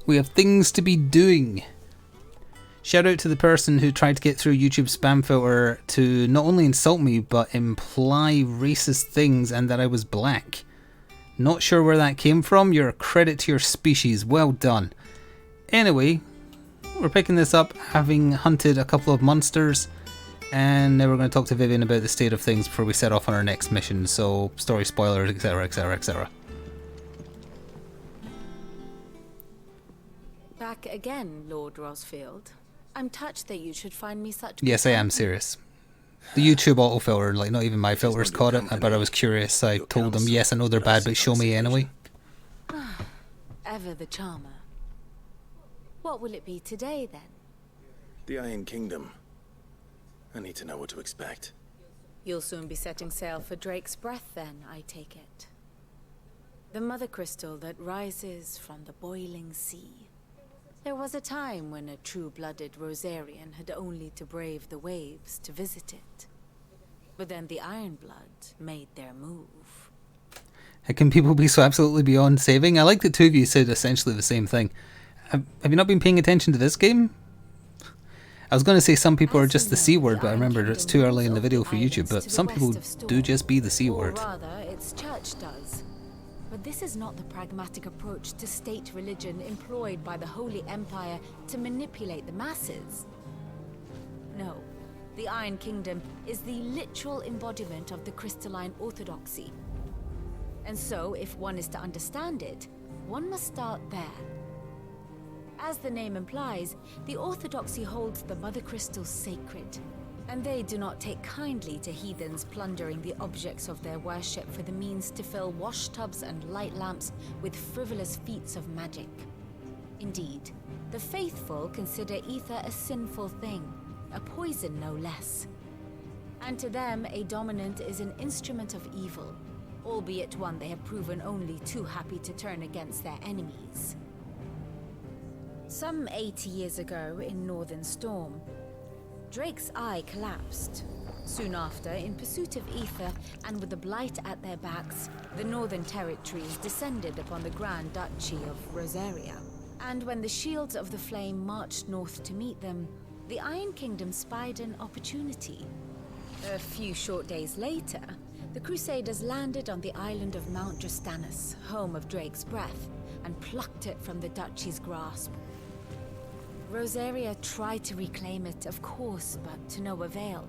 We have things to be doing. Shout out to the person who tried to get through YouTube's spam filter to not only insult me, but imply racist things and that I was black. Not sure where that came from. You're a credit to your species. Well done. Anyway, we're picking this up having hunted a couple of monsters, and now we're going to talk to Vivian about the state of things before we set off on our next mission. So, story spoilers, etc, etc, etc. Back again, Lord Rosfield. I'm touched that you should find me such... Yes, I am serious. The YouTube autofilter, like not even my filters caught it, but I was curious. I told them, yes, I know they're bad, but show me anyway. Ever the charmer. What will it be today, then? The Iron Kingdom. I need to know what to expect. You'll soon be setting sail for Drake's Breath, then, I take it. The mother crystal that rises from the boiling sea. There was a time when a true-blooded Rosarian had only to brave the waves to visit it. But then the Ironblood made their move. How can people be so absolutely beyond saving? I like that two of you said essentially the same thing. Have you not been paying attention to this game? I was going to say some people are just the C word, but I remember it's too early in the video for YouTube, but some people do just be the C word. Or rather, its church does. But this is not the pragmatic approach to state religion employed by the Holy Empire to manipulate the masses. No, the Iron Kingdom is the literal embodiment of the crystalline orthodoxy. And so, if one is to understand it, one must start there. As the name implies, the orthodoxy holds the mother crystal sacred, and they do not take kindly to heathens plundering the objects of their worship for the means to fill washtubs and light lamps with frivolous feats of magic. Indeed, the faithful consider ether a sinful thing, a poison no less. And to them, a dominant is an instrument of evil, albeit one they have proven only too happy to turn against their enemies. Some 80 years ago, in Northern Storm, Drake's eye collapsed. Soon after, in pursuit of ether, and with the blight at their backs, the Northern Territories descended upon the Grand Duchy of Rosaria. And when the Shields of the Flame marched north to meet them, the Iron Kingdom spied an opportunity. A few short days later, the Crusaders landed on the island of Mount Drastanus, home of Drake's Breath, and plucked it from the Duchy's grasp. Rosaria tried to reclaim it, of course, but to no avail.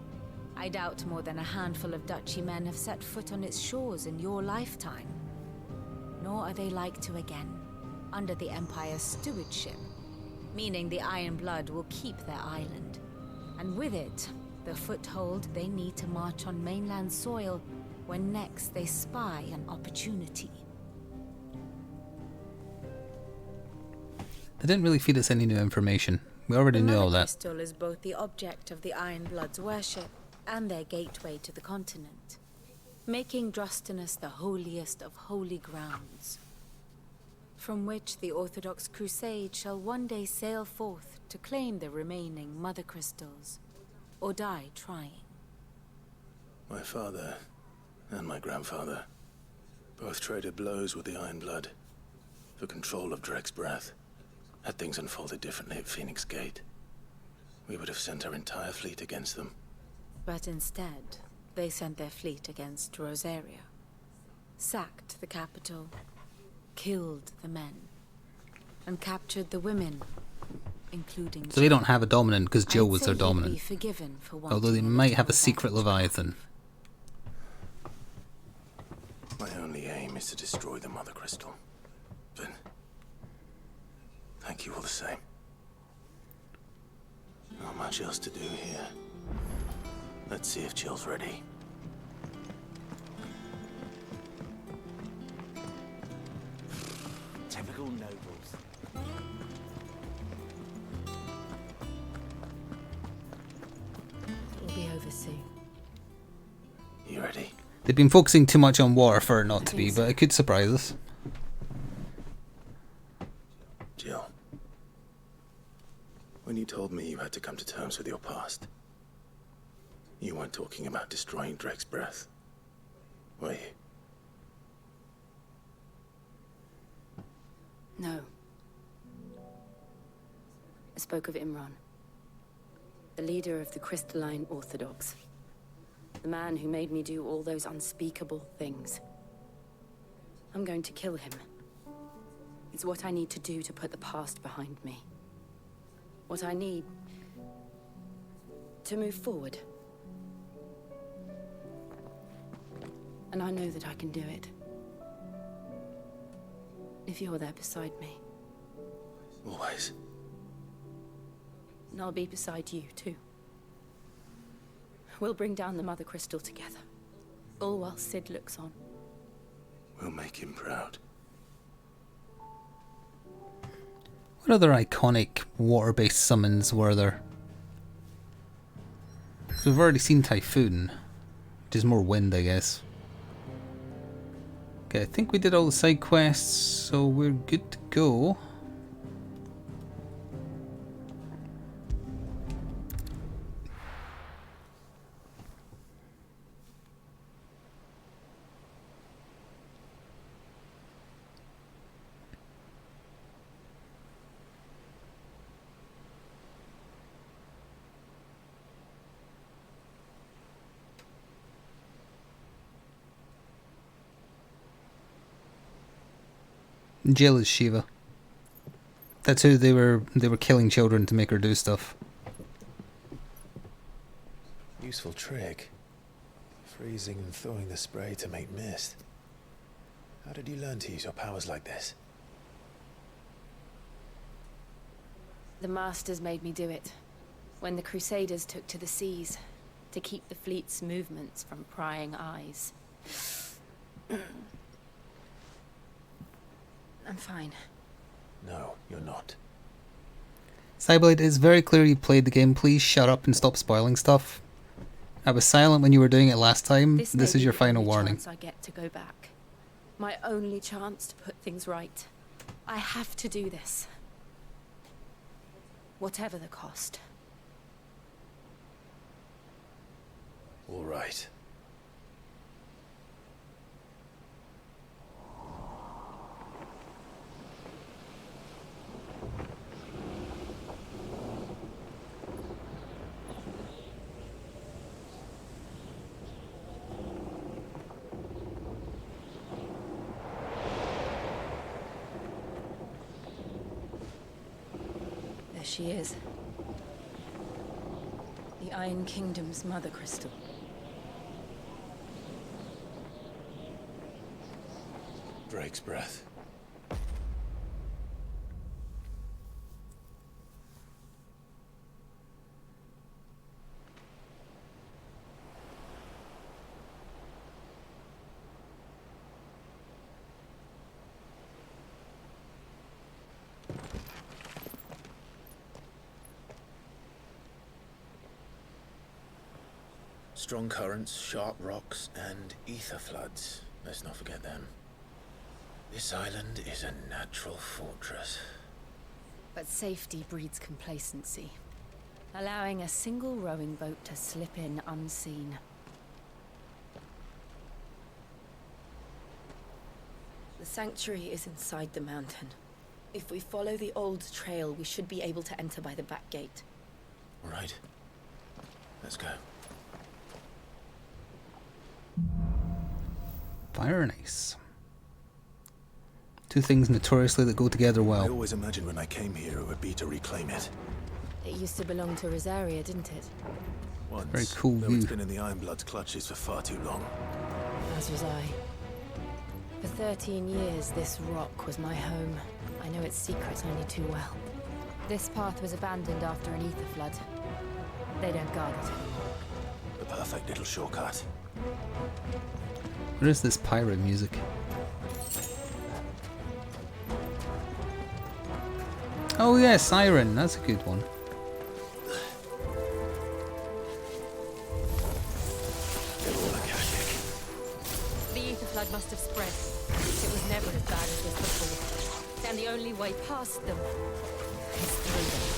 I doubt more than a handful of Duchy men have set foot on its shores in your lifetime. Nor are they like to again, under the Empire's stewardship, meaning the Iron Blood will keep their island. And with it, the foothold they need to march on mainland soil when next they spy an opportunity. They didn't really feed us any new information. We already knew all that. The crystal is both the object of the Iron Blood's worship and their gateway to the continent, making Drastanus the holiest of holy grounds, from which the Orthodox Crusade shall one day sail forth to claim the remaining mother crystals, or die trying. My father and my grandfather both traded blows with the Iron Blood for control of Drake's Breath. Had things unfolded differently at Phoenix Gate, we would have sent our entire fleet against them. But instead, they sent their fleet against Rosaria, sacked the capital, killed the men, and captured the women, including Jill. So they don't have a dominant because Jill was their dominant. Be forgiven for Although they might have a secret Leviathan. My only aim is to destroy the Mother Crystal. But thank you all the same. Not much else to do here. Let's see if Jill's ready. Typical nobles. It'll be over soon. You ready? They've been focusing too much on water for it not to be, but it could surprise us. Jill, when you told me you had to come to terms with your past, you weren't talking about destroying Drake's Breath, were you? No. spoke of Imran, the leader of the crystalline Orthodox. The man who made me do all those unspeakable things. I'm going to kill him. It's what I need to do to put the past behind me. What I need to move forward. And I know that I can do it. If you're there beside me. Always. And I'll be beside you, too. We'll bring down the Mother Crystal together. All while Sid looks on. We'll make him proud. What other iconic water-based summons were there? So we've already seen Typhoon, which is more wind, I guess. Okay, I think we did all the side quests, so we're good to go. Jill is Shiva. That's who they were killing children to make her do stuff. Useful trick. Freezing and thawing the spray to make mist. How did you learn to use your powers like this? The Masters made me do it. When the Crusaders took to the seas, to keep the fleet's movements from prying eyes. I'm fine. No, you're not. Cyblade, it's very clear you played the game. Please shut up and stop spoiling stuff. I was silent when you were doing it last time. This is your final warning. Chance I get to go back. My only chance to put things right. I have to do this. Whatever the cost. All right. There she is. The Iron Kingdom's Mother Crystal. Drake's breath. Strong currents, sharp rocks, and ether floods. Let's not forget them. This island is a natural fortress. But safety breeds complacency, allowing a single rowing boat to slip in unseen. The sanctuary is inside the mountain. If we follow the old trail, we should be able to enter by the back gate. All right. Let's go. Fire and ice. Two things notoriously that go together I well. always imagined when I came here it would be to reclaim it. It used to belong to Rosaria, didn't it? Once, Very cool though view. it's been in the Ironblood's clutches for far too long. As was I. For 13 years, this rock was my home. I know its secret only too well. This path was abandoned after an ether flood. They don't guard it anymore. The perfect little shortcut. What is this pirate music? Oh yeah, Siren. That's a good one. The ether flood must have spread. It was never as bad as this before. And the only way past them is through them.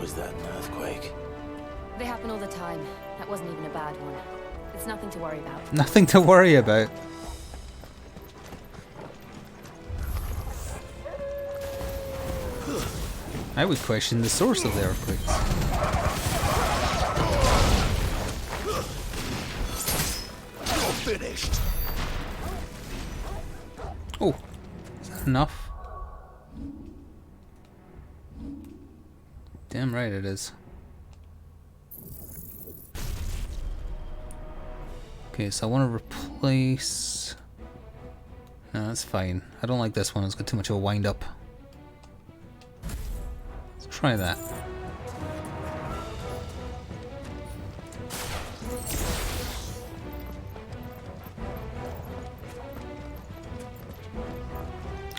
Was that an earthquake? They happen all the time. That wasn't even a bad one. It's nothing to worry about. Nothing to worry about. I would question the source of the earthquakes. You're finished. Oh, is that enough? Damn right it is. Okay, so I want to replace... No, that's fine. I don't like this one. It's got too much of a wind up. Let's try that.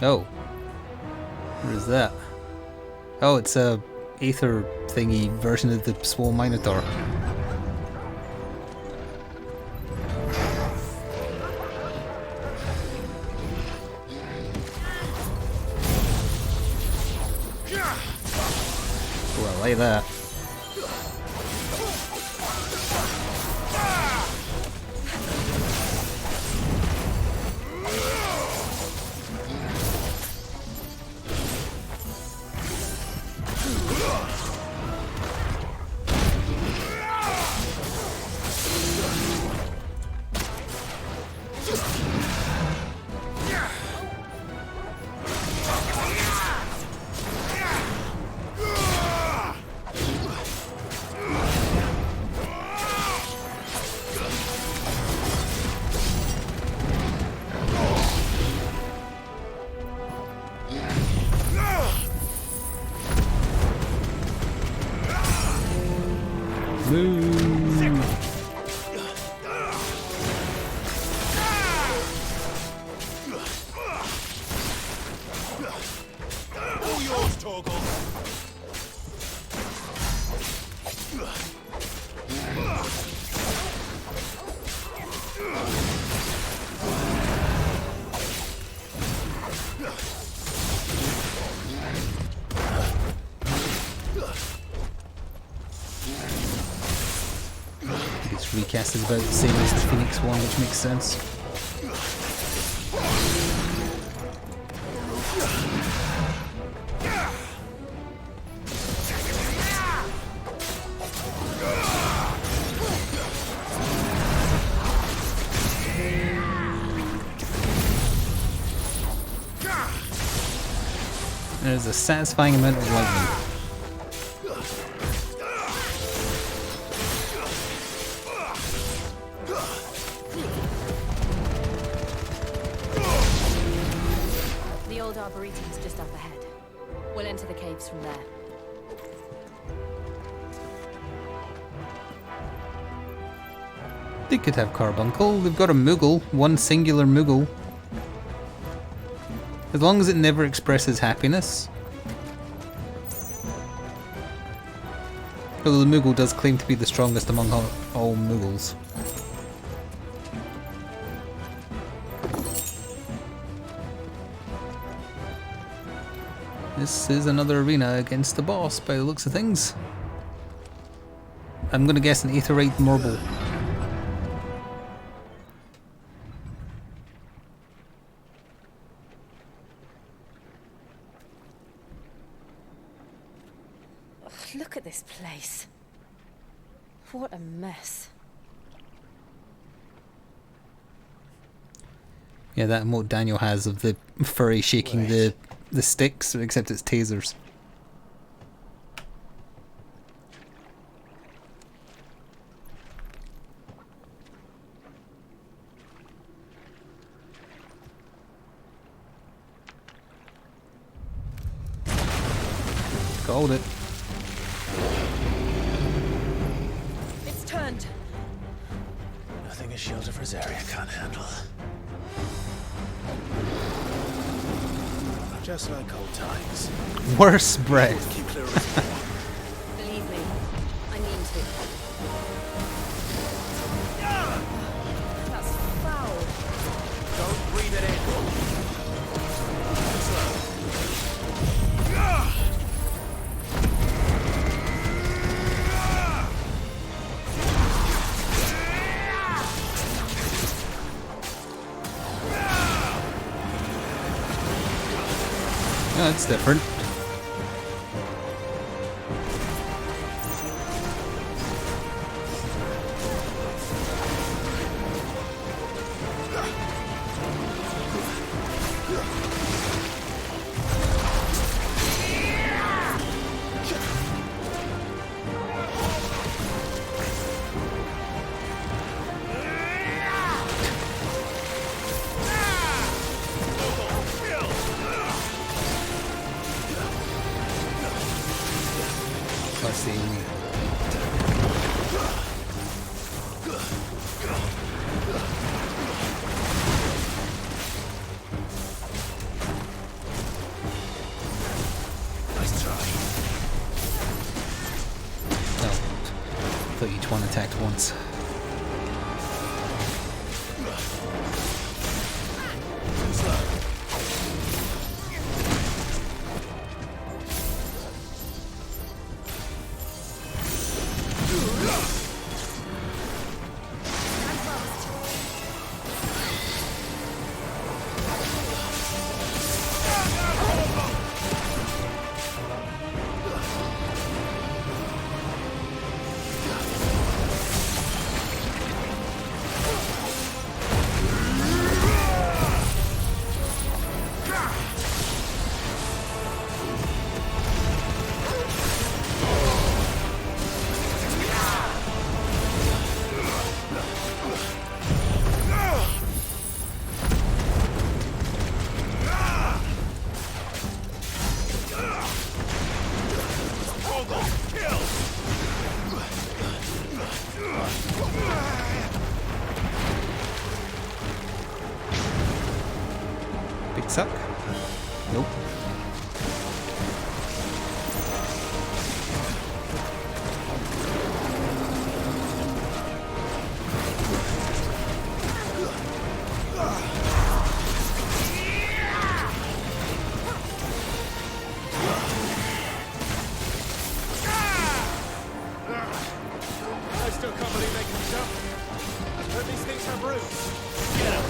Oh. What is that? Oh, it's a Aether thingy version of the Swole Minotaur. Oh, I like that. All yours, Torgal. Its recast is about the same as the Phoenix one, which makes sense. There's a satisfying amount of lightning. The old Arboretum's just up ahead. We'll enter the caves from there. They could have carbuncle. They've got a Moogle, one singular Moogle. As long as it never expresses happiness. Although the Moogle does claim to be the strongest among all Moogles. This is another arena against the boss by the looks of things. I'm gonna guess an Aetherite Marble. Look at this place. What a mess. Yeah, that emote Daniel has of the furry shaking the sticks, except it's tasers. Called it. It's turned. Nothing a shield of Rosaria can't handle. Just like old times. Worse bread. Keep clear of us. Believe me, I mean to. That's foul. Don't breathe it in. Oh, that's different. Let's see. Nice try. Oh, I thought each one attacked once. Big suck? Nope. I still can't believe they can jump. But these things have roots. Get up.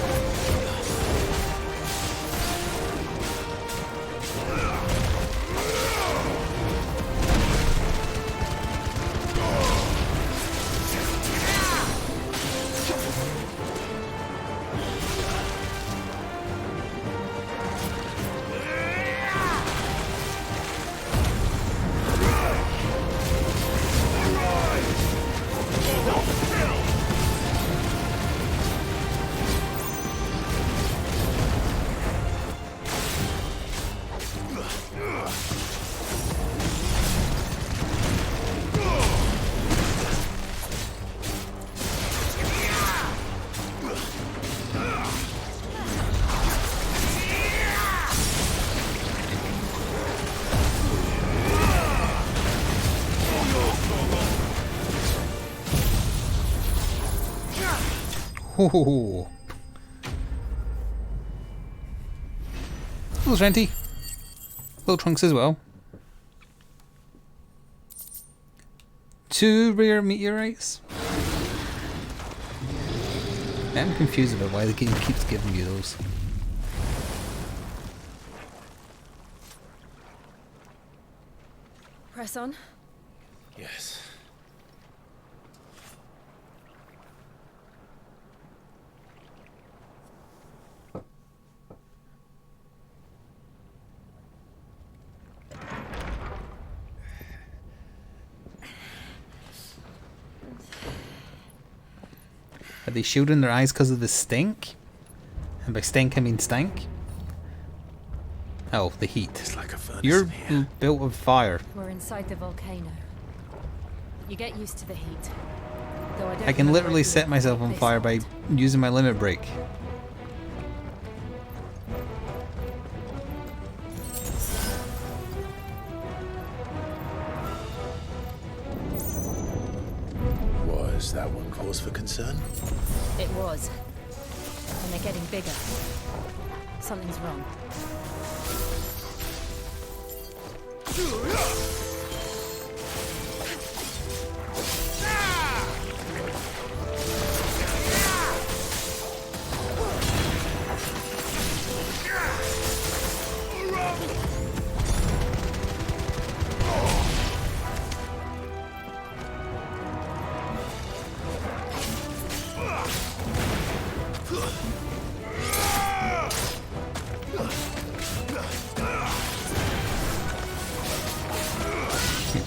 Ooh. Little Shanty. Little Trunks as well. 2 rare meteorites. I'm confused about why the game keeps giving you those. Press on. Yes. Are they shielding their eyes because of the stink? And by stink I mean stank? Oh, the heat. It's like a furnace You're in here. built of fire. We're inside the volcano. You get used to the heat. Though I don't I can remember literally it set being myself on this fire by hot. using my limit break. Was that one cause for concern? It was. And they're getting bigger. Something's wrong.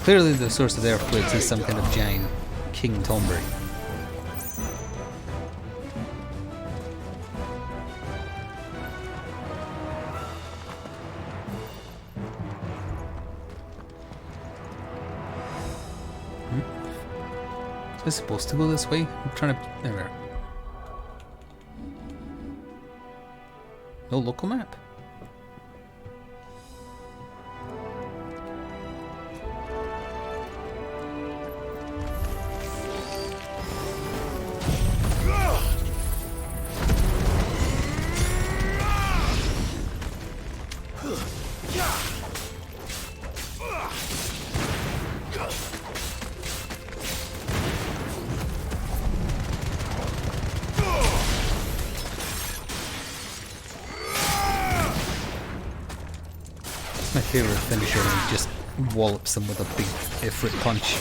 Clearly the source of the earthquakes is some kind of giant King Tombury. Is this supposed to go this way? I'm trying to... There we are. No local map. My favourite finisher when he just wallops them with a big Ifrit punch.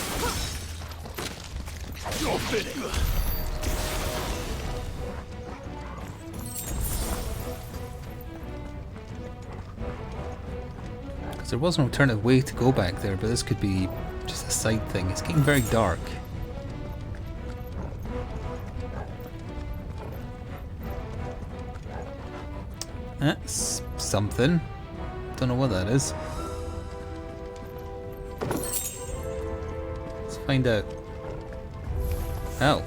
Because there was an alternative way to go back there, but this could be just a side thing. It's getting very dark. That's something. Don't know what that is. Let's find out. Oh.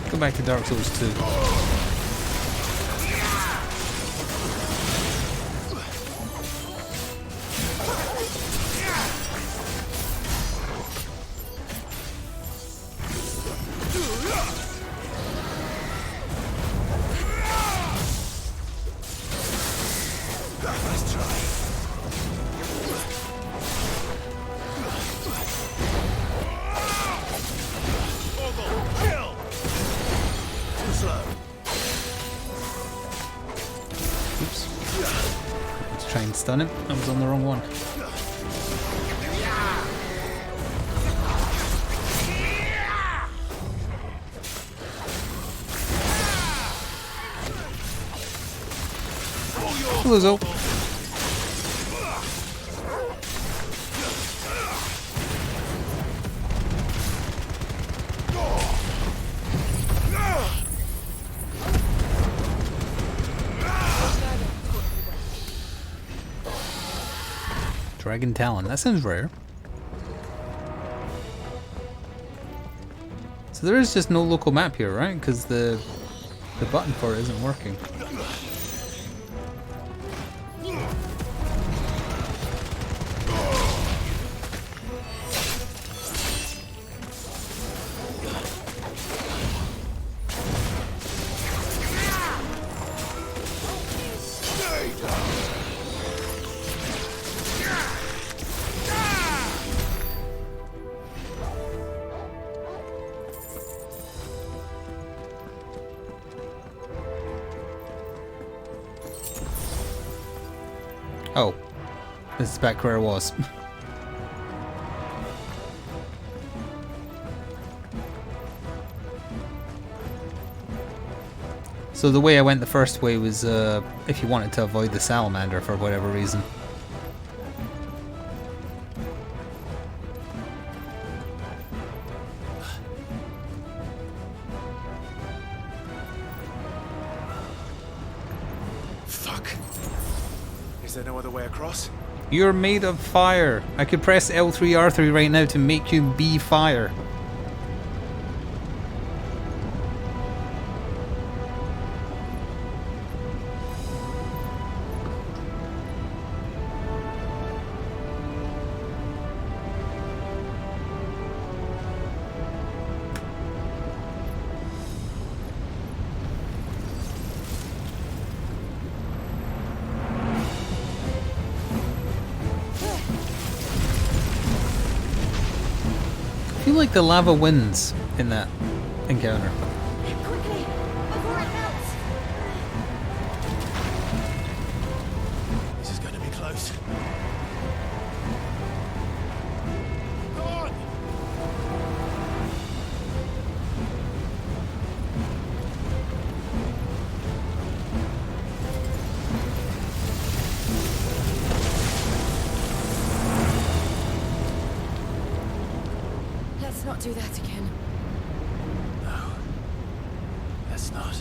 Go back to Dark Souls 2. Oops. Let's try and stun him. I was on the wrong one. Hello. Dragon Talon, that sounds rare. So there is just no local map here, right? Because the button for it isn't working. Oh, this is back where I was. So the way I went the first way was if you wanted to avoid the salamander for whatever reason. Fuck. Is there no other way across? You're made of fire. I could press L3 R3 right now to make you be fire. I feel like the lava wins in that encounter. Quickly, before it melts. things. Go on! Let's not do that again. No. Let's not.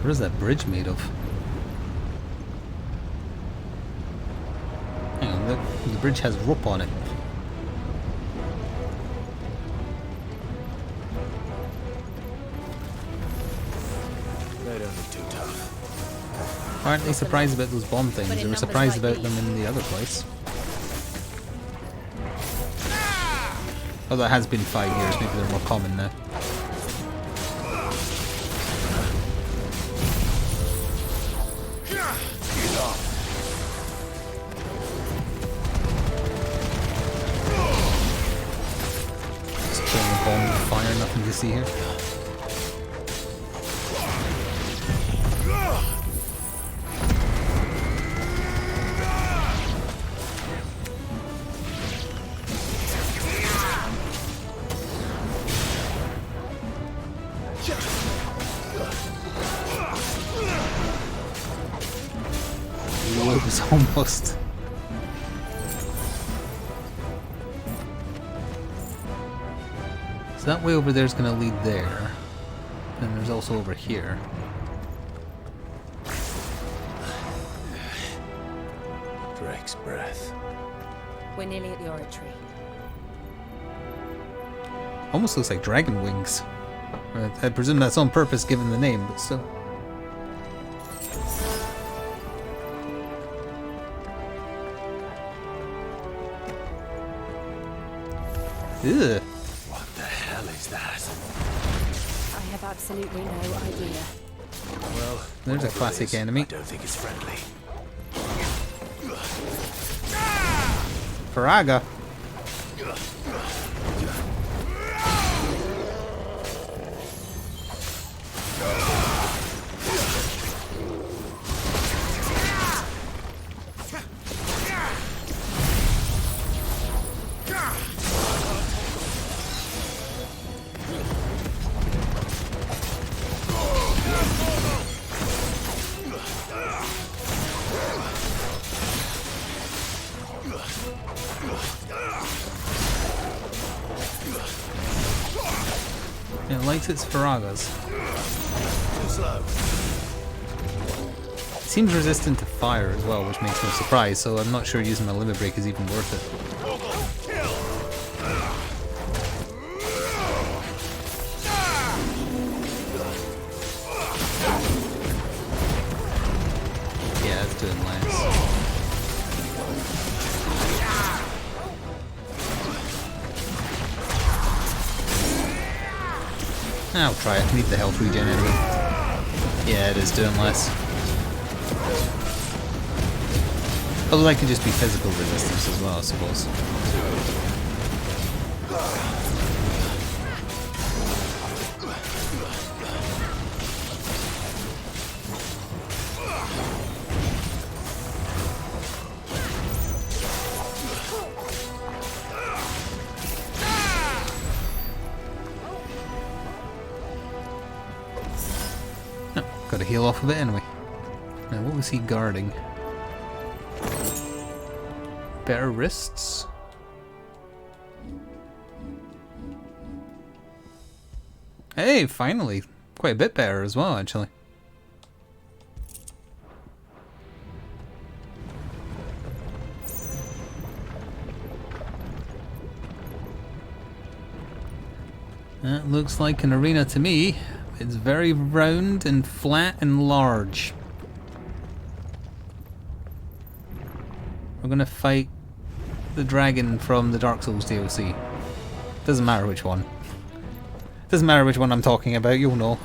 What is that bridge made of? Hang on, look. The bridge has rope on it. They don't look too tough. Aren't they surprised about those bomb things? They were surprised about them in the other place. Although it has been 5 years, maybe they're more common now. Just killing a bomb with fire, nothing to see here. Ooh, it was almost. So that way over there is going to lead there. And there's also over here. Drake's breath. We're nearly at the oratory. Almost looks like dragon wings. I presume that's on purpose given the name, but still. Ugh. What the hell is that? I have absolutely no idea. Well, There's a whatever it classic is, enemy. I don't think it's friendly. Faraga. It likes its Faragas. Too slow. It seems resistant to fire as well, which makes no surprise, so I'm not sure using my limit break is even worth it. Yeah, it's doing less. I'll try it. Need the health regen anyway. Yeah, it is doing less. Although that could just be physical resistance as well, I suppose. Got to heal off of it anyway. Now, what was he guarding? Better wrists? Hey, finally! Quite a bit better as well, actually. That looks like an arena to me. It's very round and flat and large. We're gonna fight the dragon from the Dark Souls DLC. Doesn't matter which one. Doesn't matter which one I'm talking about, you'll know.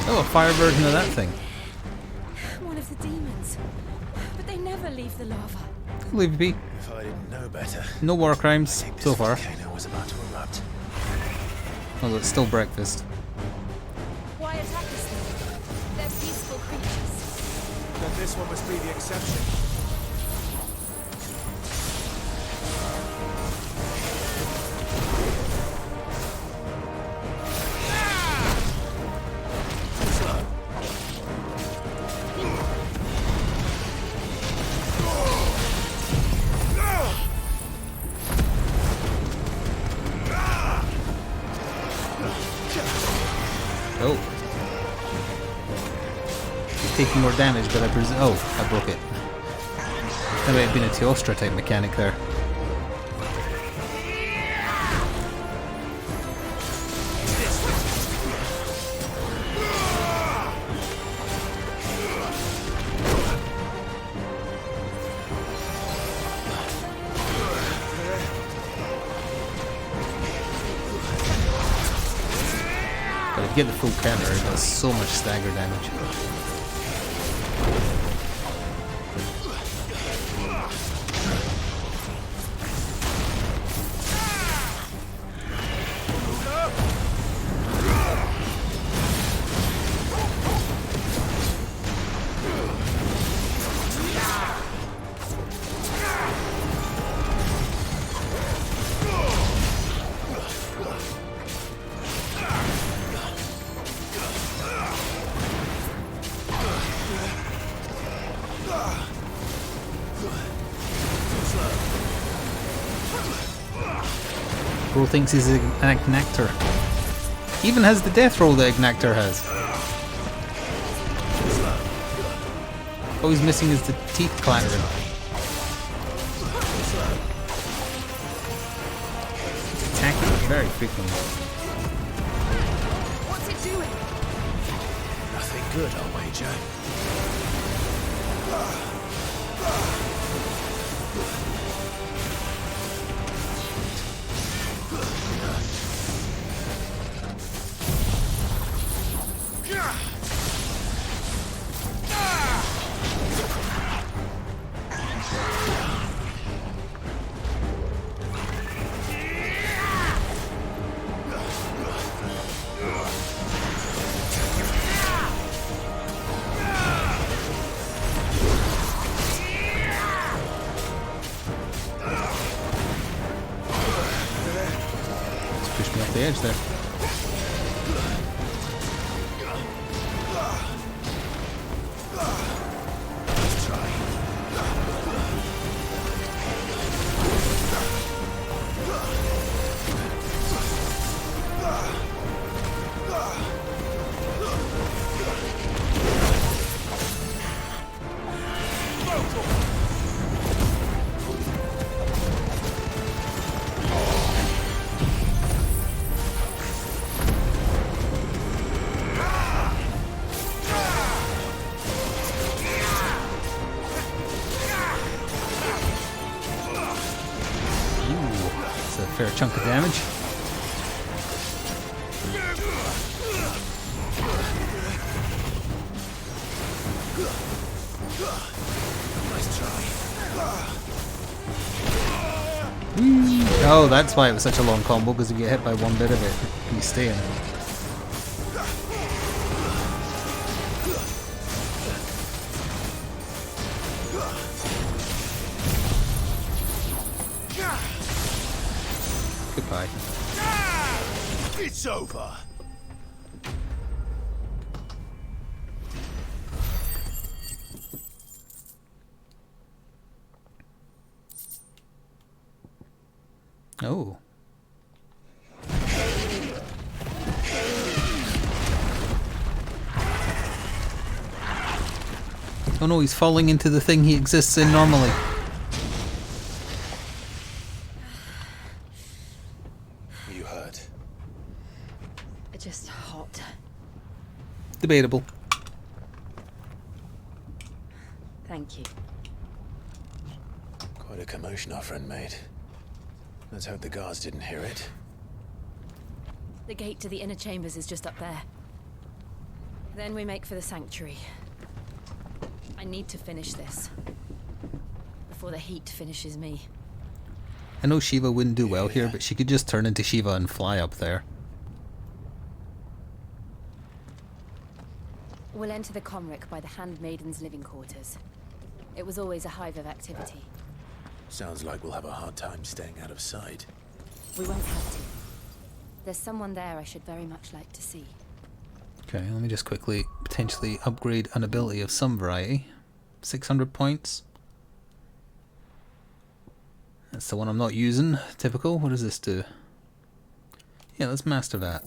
Oh, a fire version of that thing. One of the demons. But they never leave the lava. Leave it be. If I didn't know better, No war crimes I think this so far. volcano was about to erupt. Although it's still breakfast. Then this one must be the exception. Oh. He's taking more damage, but I presume... Oh, I broke it. That might have been a Teostra type mechanic there. But if you get the full counter, it does so much stagger damage. Bro thinks he's an Ignactor. He even has the death roll that Ignactor has. All he's missing is the teeth clattering. It's attacking very frequently. What's it doing? Nothing good, I'll wager. Pushed me off the edge there. Fair chunk of damage. Nice try. Oh, that's why it was such a long combo, because if you get hit by one bit of it, you stay in it. Goodbye. It's over. Oh. Oh no, he's falling into the thing he exists in normally. You hurt. Just hot. Debatable. Thank you. Quite a commotion our friend made. Let's hope the guards didn't hear it. The gate to the inner chambers is just up there. Then we make for the sanctuary. I need to finish this before the heat finishes me. I know Shiva wouldn't do well here, but she could just turn into Shiva and fly up there. We'll enter the Comric by the Handmaiden's living quarters. It was always a hive of activity. Sounds like we'll have a hard time staying out of sight. We won't have to. There's someone there I should very much like to see. Okay, let me just quickly potentially upgrade an ability of some variety. 600 points. That's the one I'm not using. Typical. What does this do? Yeah, let's master that.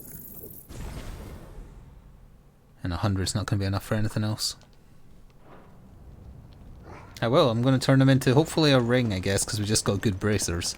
And 100's not going to be enough for anything else. I will. I'm going to turn them into hopefully a ring, I guess, because we just got good bracers.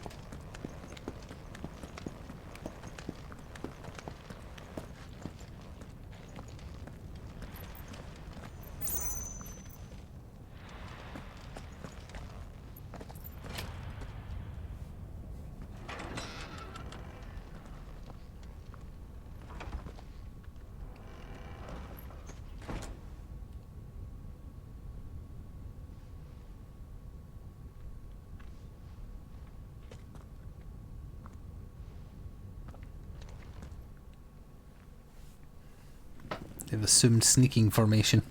They've assumed sneaking formation.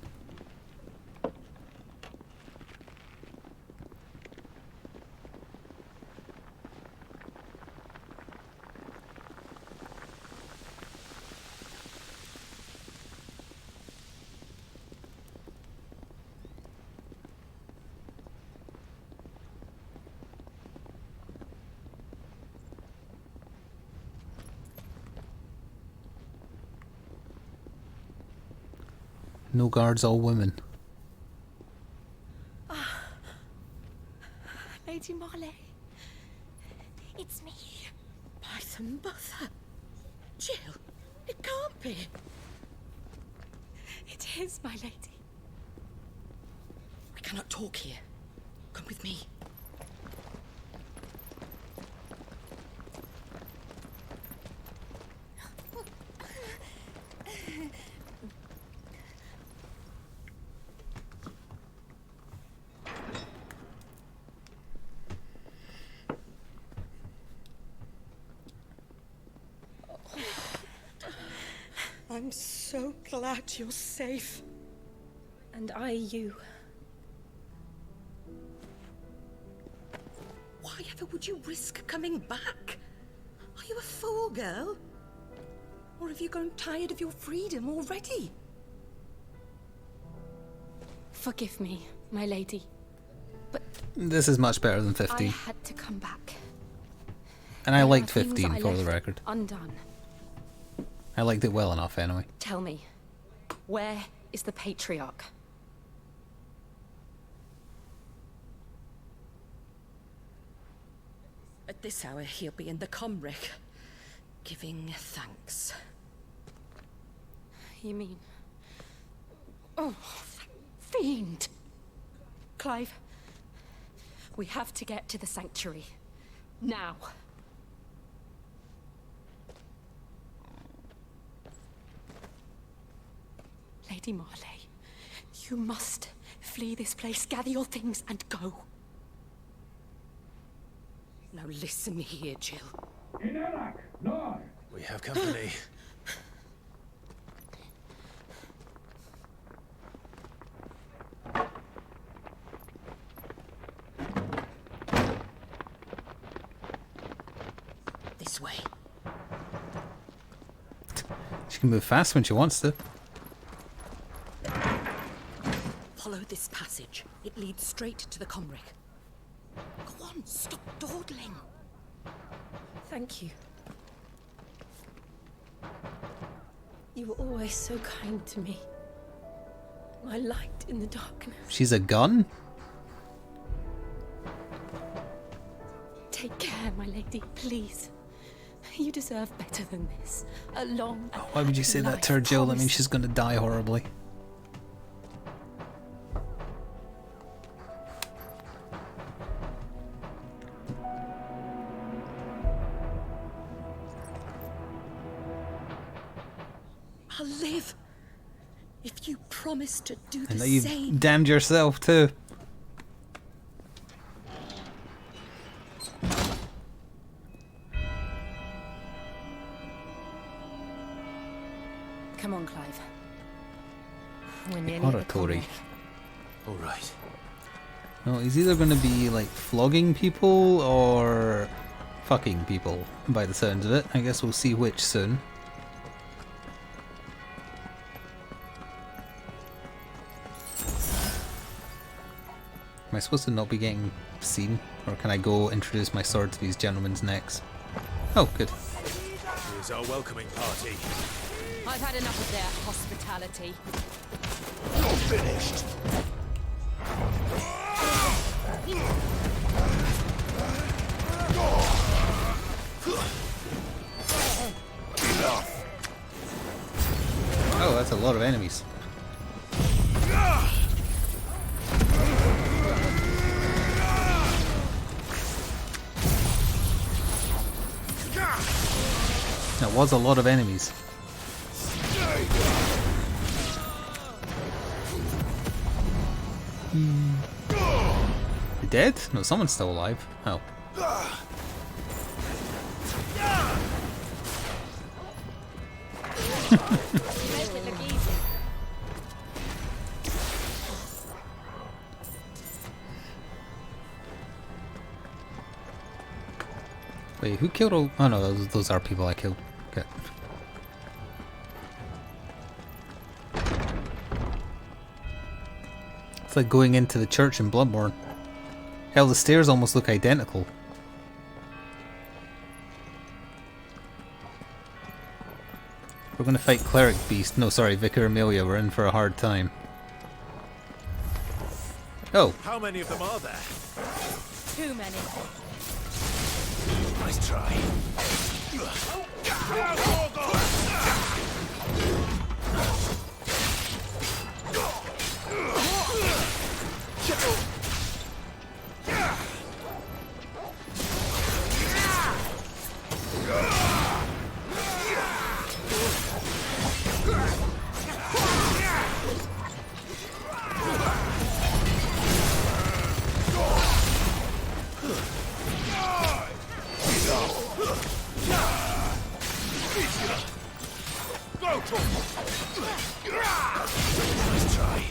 No guards, all women. Lady Marley. It's me. My mother. Jill, it can't be. It is, my lady. We cannot talk here. Come with me. I'm so glad you're safe. And I you. Why ever would you risk coming back? Are you a fool, girl? Or have you grown tired of your freedom already? Forgive me, my lady. But This is much better than I 15. had to come back. And I There liked are things 15 I for the left record. Undone. I liked it well enough anyway. Tell me, where is the patriarch? At this hour, he'll be in the Comric, giving thanks. You mean... Oh, fiend! Clive, we have to get to the sanctuary. Now. Lady Marley, you must flee this place, gather your things and go. Now listen here, Jill. We have company. This way. She can move fast when she wants to. Follow this passage. It leads straight to the Comric. Go on, stop dawdling. Thank you. You were always so kind to me. My light in the darkness. She's a gun? Take care, my lady, please. You deserve better than this. A long Why would you say that to her, Jill? That means she's going to die horribly. I'll live. If you promise to do the And now you've same. damned yourself too. Come on, Clive. We're nearly at the Oratory. All right. No, he's either going to be like flogging people or fucking people by the sounds of it. I guess we'll see which soon. Am I supposed to not be getting seen? Or can I go introduce my sword to these gentlemen's necks? Oh, good. Here's our welcoming party. I've had enough of their hospitality. You're finished. Oh, that's a lot of enemies. That was a lot of enemies. You dead? No, someone's still alive. Oh. Make it look easy. Wait, who killed all... Oh no, those are people I killed. Okay. It's like going into the church in Bloodborne. Hell, the stairs almost look identical. We're gonna fight Cleric Beast. No, sorry, Vicar Amelia. We're in for a hard time. Oh. How many of them are there? Too many. Nice try. Nice try.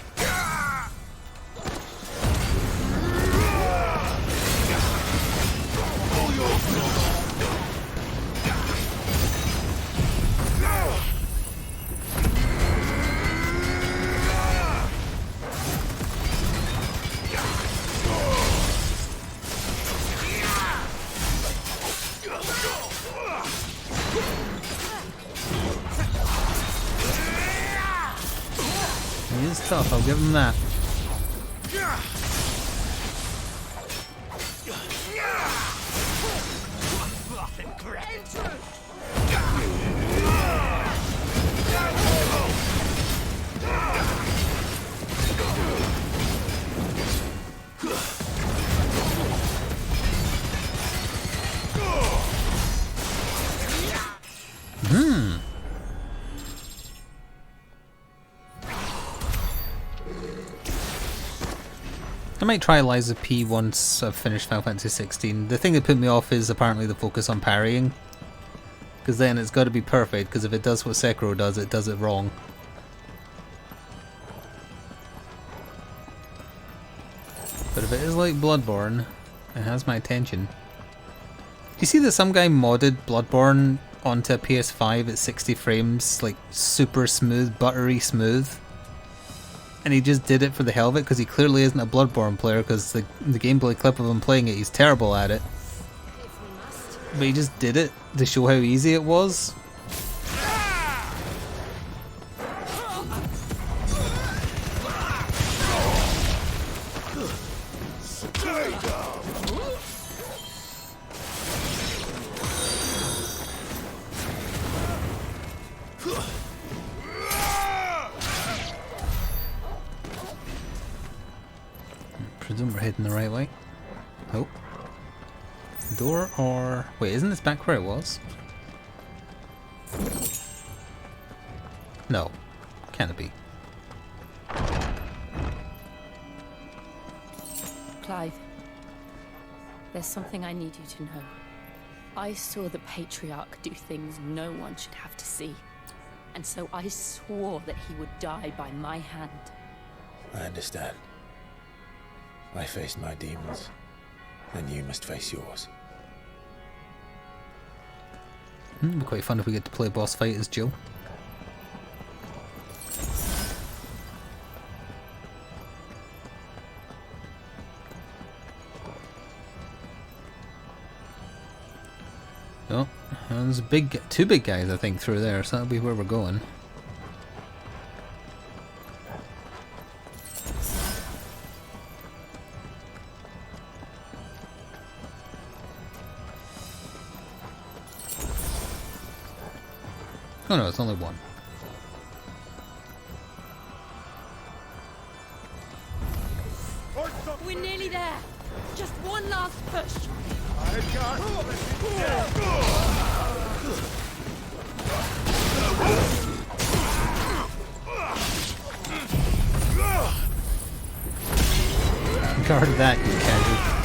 He is tough, I'll give him that. I might try Liza P once I've finished Final Fantasy 16. The thing that put me off is apparently the focus on parrying. Because then it's got to be perfect, because if it does what Sekiro does, it does it wrong. But if it is like Bloodborne, it has my attention. You see that some guy modded Bloodborne onto a PS5 at 60 frames, like super smooth, buttery smooth? And he just did it for the hell of it, because he clearly isn't a Bloodborne player, because the gameplay clip of him playing it, he's terrible at it. But he just did it to show how easy it was. Presume we're heading the right way. Oh. Door or... Wait, isn't this back where it was? No. Can it be? Clive, there's something I need you to know. I saw the Patriarch do things no one should have to see. And so I swore that he would die by my hand. I understand. I faced my demons, and you must face yours. It'd be quite fun if we get to play a boss fight as Jill. Oh, there's two big guys I think through there, so that'll be where we're going. Oh no, it's only one. We're nearly there. Just one last push. Guard that, you casual.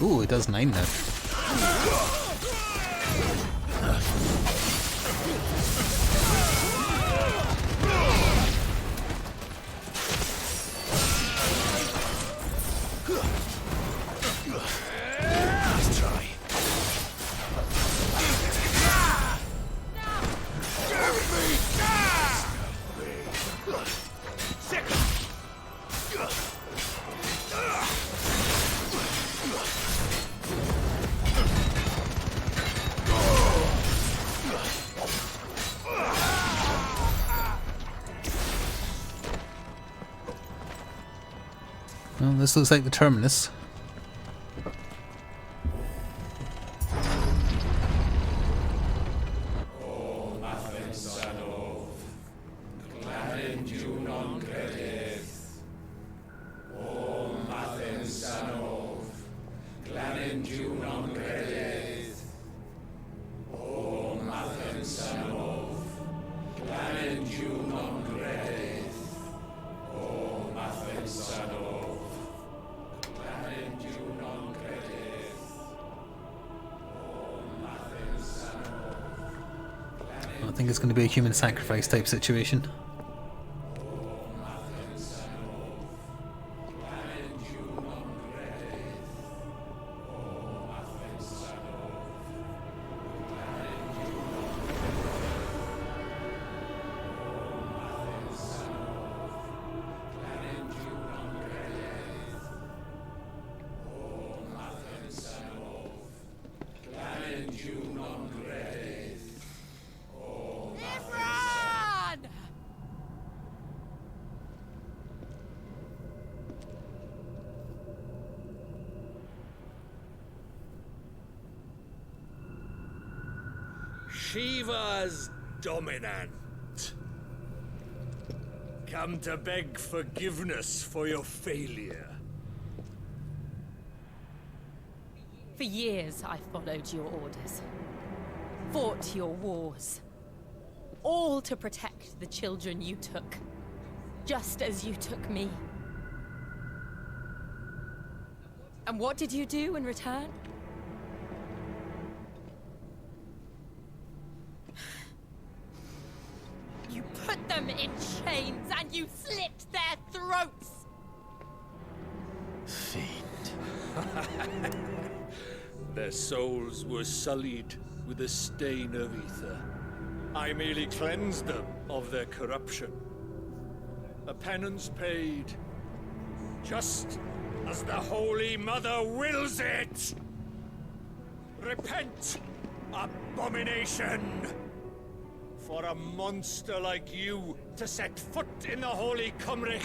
Ooh, it does 9 now. Well, this looks like the terminus. I think it's going to be a human sacrifice type situation. Shiva's dominant. Come to beg forgiveness for your failure. For years, I followed your orders. Fought your wars. All to protect the children you took. Just as you took me. And what did you do in return? You put them in chains and you slit their throats! Fiend. Their souls were sullied with the stain of ether. I merely cleansed them of their corruption. A penance paid, just as the Holy Mother wills it! Repent, abomination! For a monster like you to set foot in the Holy Cymric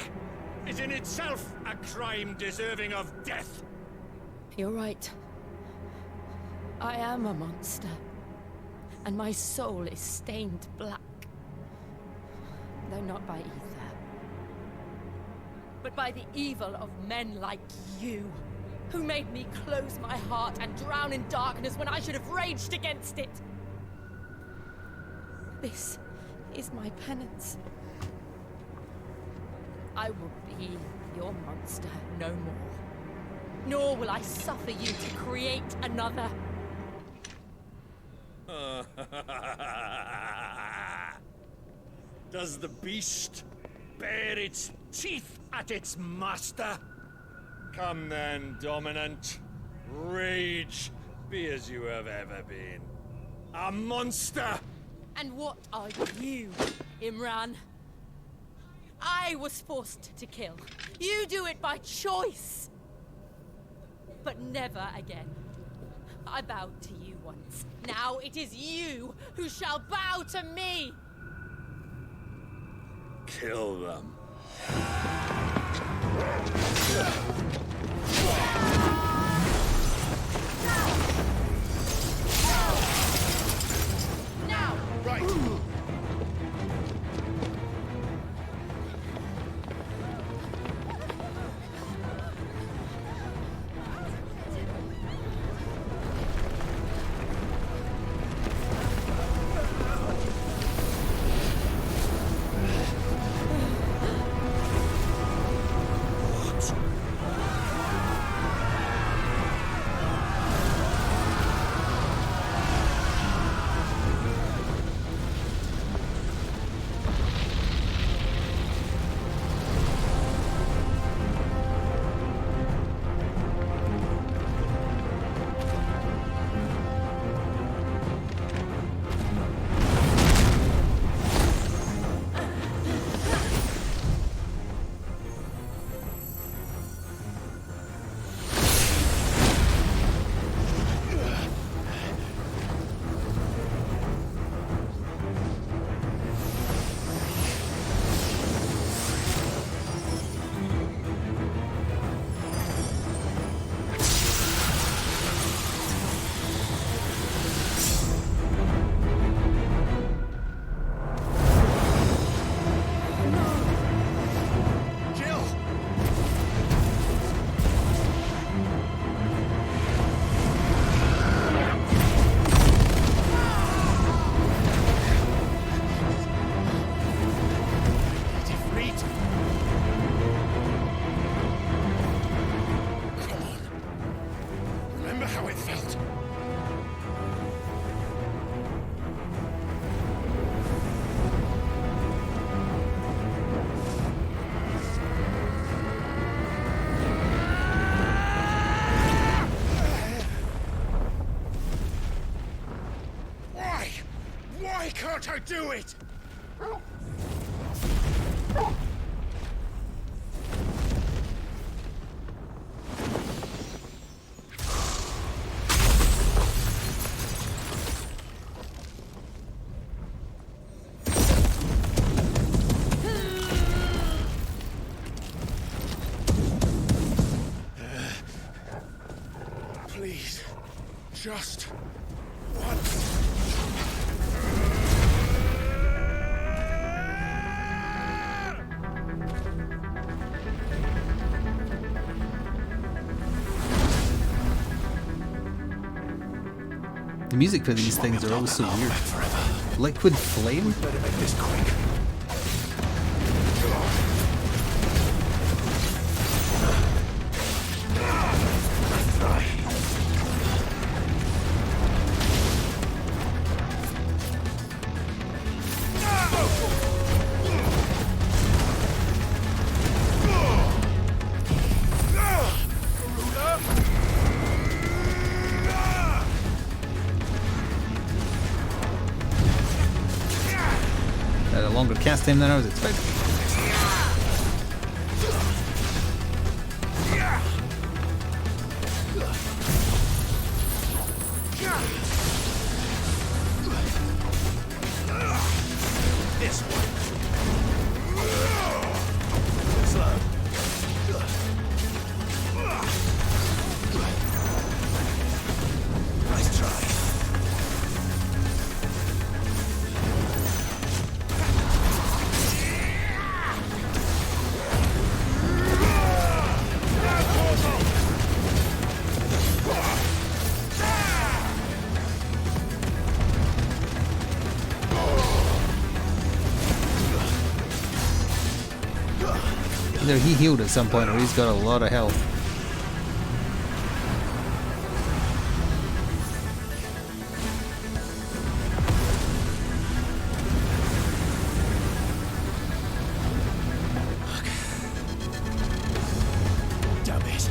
is in itself a crime deserving of death. You're right. I am a monster. And my soul is stained black. Though not by ether. But by the evil of men like you, who made me close my heart and drown in darkness when I should have raged against it. This is my penance. I will be your monster no more. Nor will I suffer you to create another. Does the beast bare its teeth at its master? Come then, Dominant. Rage, be as you have ever been. A monster! And what are you, Imran? I was forced to kill. You do it by choice. But never again. I bowed to you once. Now it is you who shall bow to me! Kill them. Now! Right. Can't I do it? Please, just once. The music for these things are always so weird. Liquid flame? Better make this quick. Had a longer cast time than I was expecting. Either he healed at some point or he's got a lot of health. Damn it.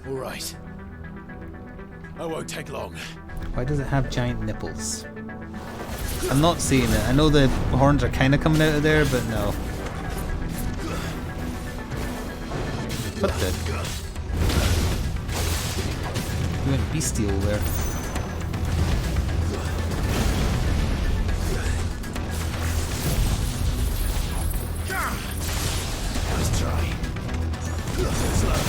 All right. I won't take long. Why does it have giant nipples? I'm not seeing it. I know the horns are kind of coming out of there, but no. What the? You went bestial there. Nice try. Nice try.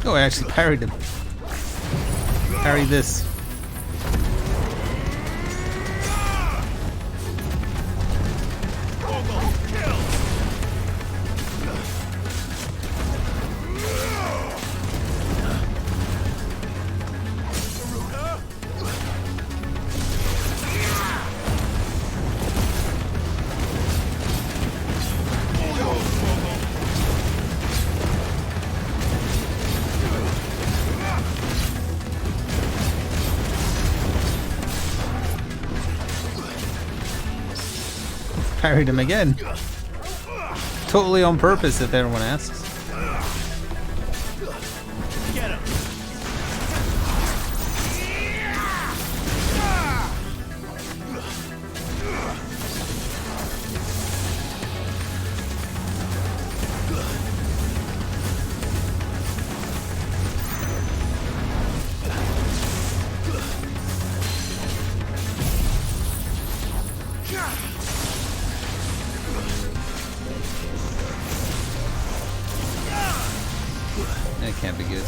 Oh, I actually parried him. Parry this. Parried him again. Totally on purpose, if everyone asks. Get him. That can't be good.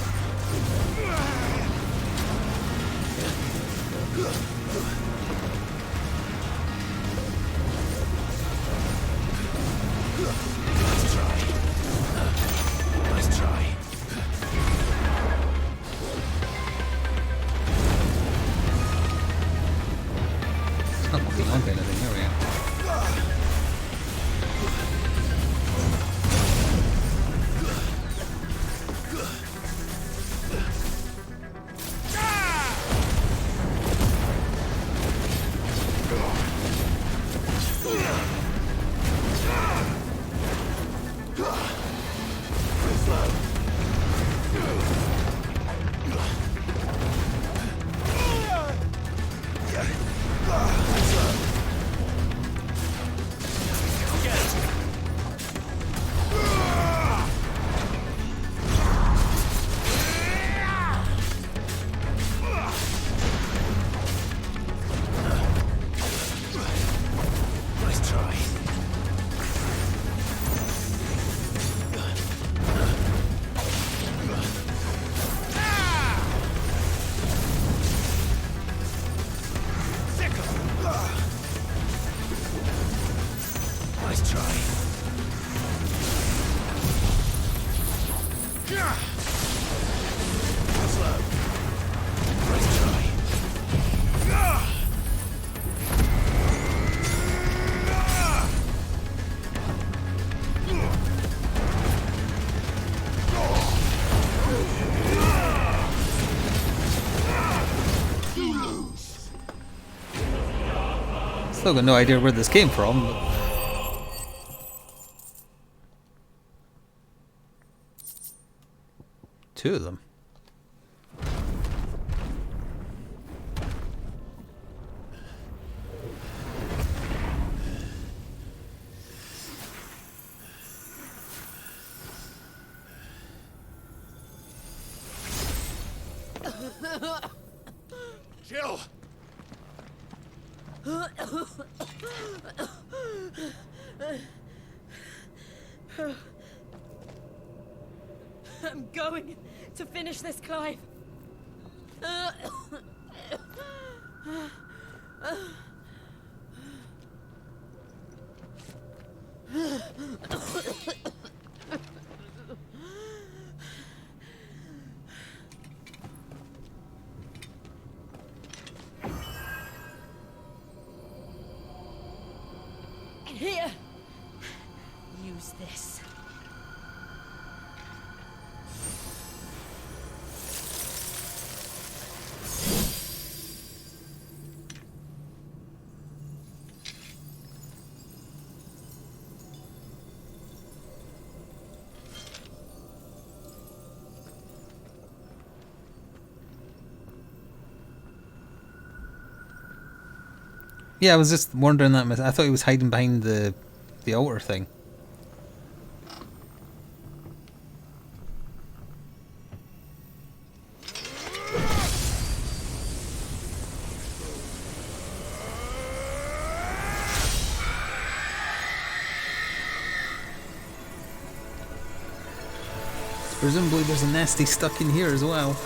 Nice try. Nice try. It's not looking like anything. There we go. Nice try. Nice try. Slow. Nice try. Still got no idea where this came from. But... Two of them. Jill! I'm going to finish this, Clive. Here. Use this. Yeah, I was just wondering that. I thought he was hiding behind the altar thing. Presumably there's a nasty stuck in here as well.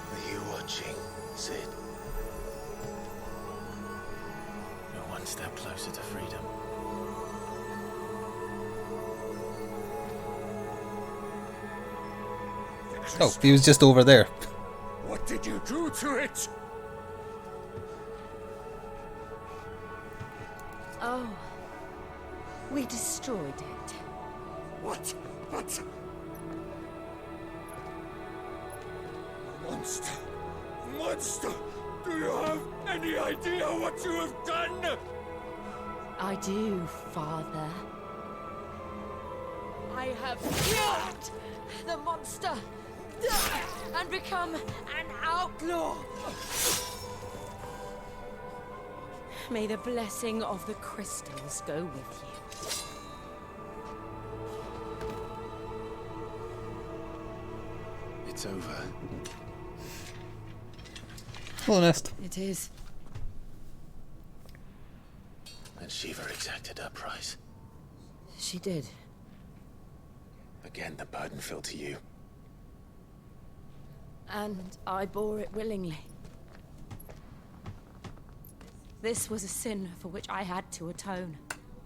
Are you watching, Sid? You're one step closer to freedom. Oh, he was just over there. What did you do to it? Oh, we destroyed it. What? But... Monster! Monster! Do you have any idea what you have done? I do, Father. I have killed the monster and become an outlaw. May the blessing of the crystals go with you. It's over. Honest. It is. And Shiva exacted her price. She did. Again, the burden fell to you. And I bore it willingly. This was a sin for which I had to atone.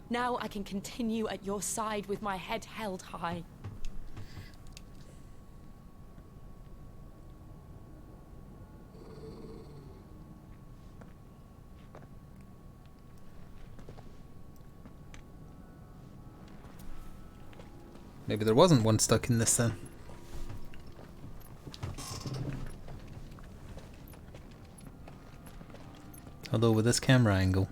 Now I can continue at your side with my head held high. Maybe there wasn't one stuck in this then. Although with this camera angle.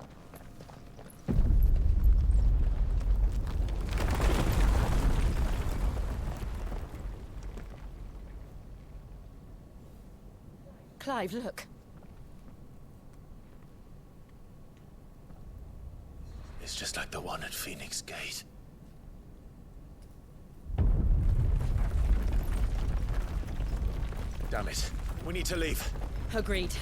Clive, look. It's just like the one at Phoenix Gate. Damn it. We need to leave. Agreed.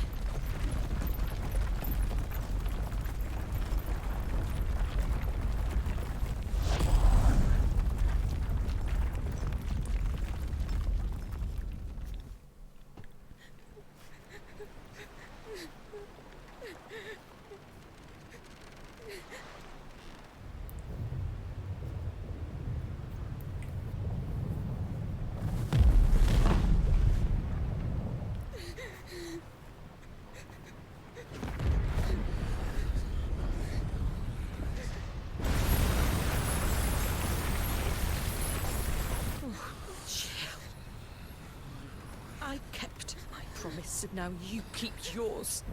I kept my promise, and now you keep yours.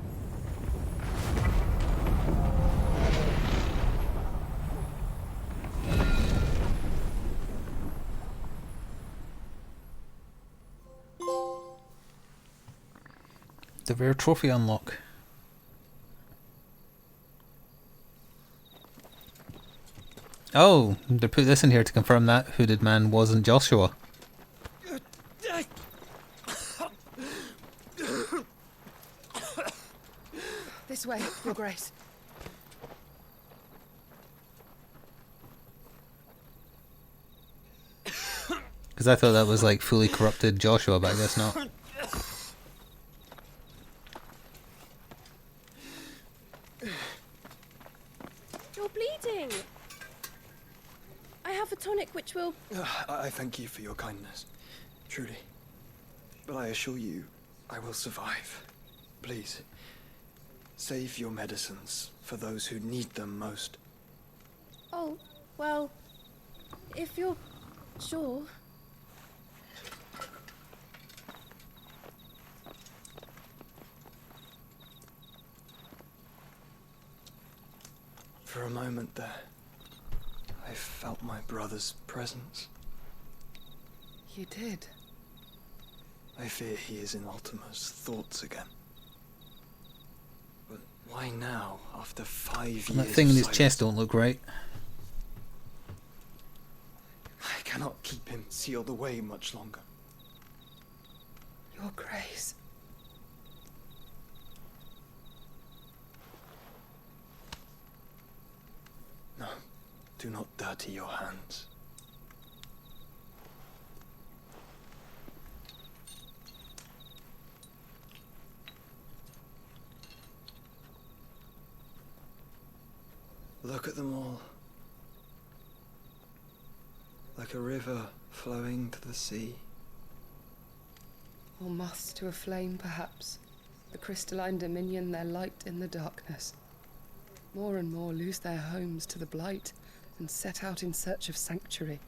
The rare trophy unlock. Oh, they put this in here to confirm that hooded man wasn't Joshua. This way, Your Grace. Because I thought that was like fully corrupted Joshua, but I guess not. You're bleeding. I have a tonic which will... I thank you for your kindness, truly. But I assure you, I will survive. Please, save your medicines for those who need them most. Oh, well, if you're sure. For a moment there, I felt my brother's presence. You did. I fear he is in Ultima's thoughts again. But why now, after 5 years? That thing in his silence? chest don't look right. I cannot keep him sealed away much longer. Your Grace. No, do not dirty your hands. Look at them all. Like a river flowing to the sea. Or moths to a flame, perhaps. The crystalline dominion their light in the darkness. More and more lose their homes to the blight and set out in search of sanctuary,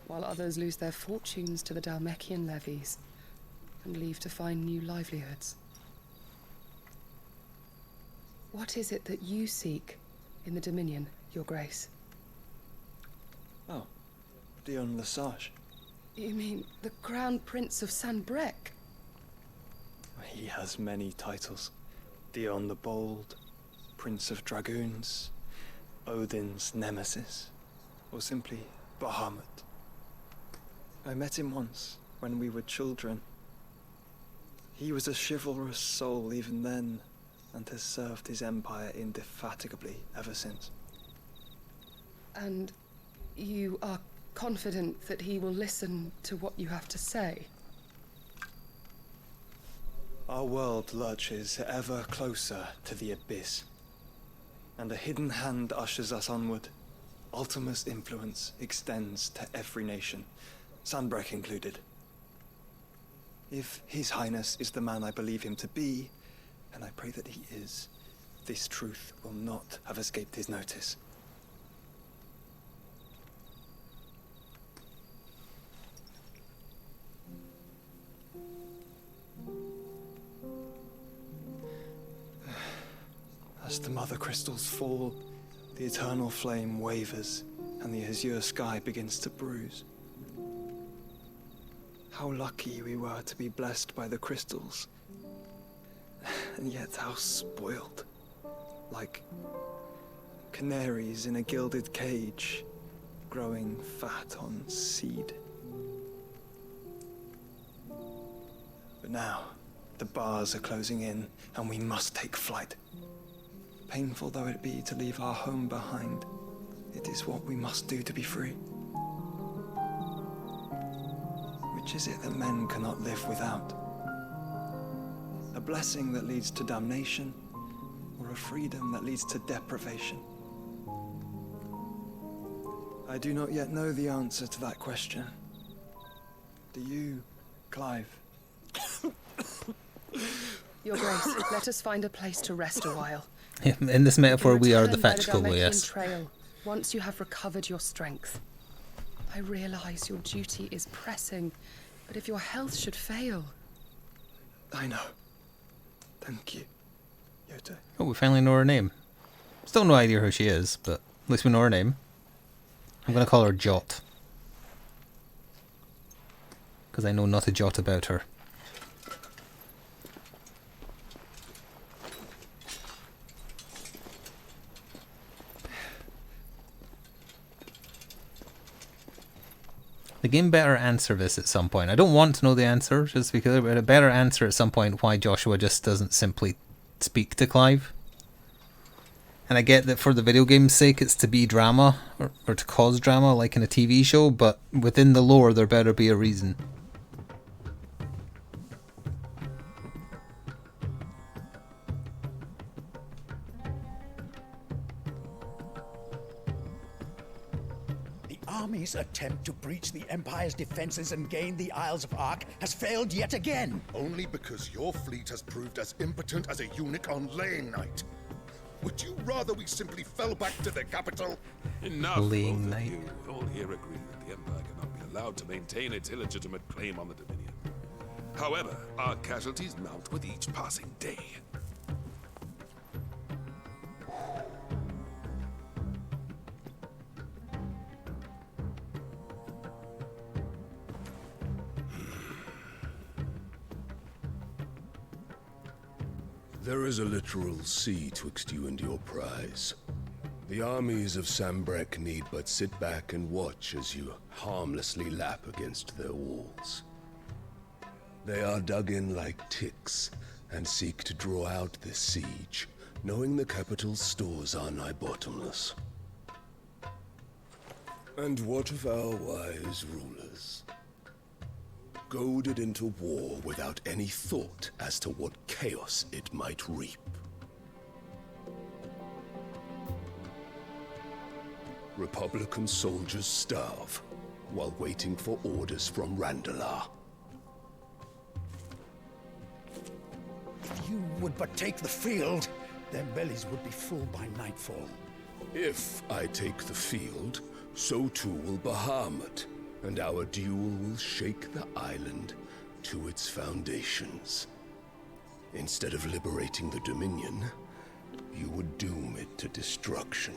while others lose their fortunes to the Dalmekian levies and leave to find new livelihoods. What is it that you seek in the Dominion, Your Grace? Oh, Dion Lesage. You mean the Crown Prince of Sanbrec? He has many titles. Dion the Bold, Prince of Dragoons, Odin's Nemesis, or simply Bahamut. I met him once, when we were children. He was a chivalrous soul even then, and has served his empire indefatigably ever since. And you are confident that he will listen to what you have to say? Our world lurches ever closer to the abyss, and a hidden hand ushers us onward. Ultima's influence extends to every nation, Sanbrec included. If His Highness is the man I believe him to be, and I pray that he is, this truth will not have escaped his notice. As the mother crystals fall, the eternal flame wavers, and the azure sky begins to bruise. How lucky we were to be blessed by the crystals, and yet how spoiled. Like canaries in a gilded cage, growing fat on seed. But now, the bars are closing in, and we must take flight. Painful though it be to leave our home behind, it is what we must do to be free. Which is it that men cannot live without? A blessing that leads to damnation, or a freedom that leads to deprivation? I do not yet know the answer to that question. Do you, Clive? Your Grace, let us find a place to rest a while. In this metaphor, we are the Return by fetch couple, Dalmekian yes. Trail, once you have recovered your strength. I realize your duty is pressing, but if your health should fail... I know. Thank you, Yote. Oh, we finally know her name. Still no idea who she is, but at least we know her name. I'm going to call her Jot. Because I know not a jot about her. The game better answer this at some point. I don't want to know the answer, just because it better answer at some point why Joshua just doesn't simply speak to Clive. And I get that for the video game's sake it's to be drama, or to cause drama like in a TV show, but within the lore there better be a reason. Army's attempt to breach the Empire's defenses and gain the Isles of Ark has failed yet again. Only because your fleet has proved as impotent as a eunuch on laying night. Would you rather we simply fell back to the capital? Enough, Laying both of night. you. All here agree that the Empire cannot be allowed to maintain its illegitimate claim on the Dominion. However, our casualties mount with each passing day. There is a literal sea twixt you and your prize. The armies of Sambrek need but sit back and watch as you harmlessly lap against their walls. They are dug in like ticks and seek to draw out this siege, knowing the capital's stores are nigh bottomless. And what of our wise rulers? Goaded into war without any thought as to what chaos it might reap. Republican soldiers starve while waiting for orders from Randalar. If you would but take the field, their bellies would be full by nightfall. If I take the field, so too will Bahamut, and our duel will shake the island to its foundations. Instead of liberating the Dominion, you would doom it to destruction.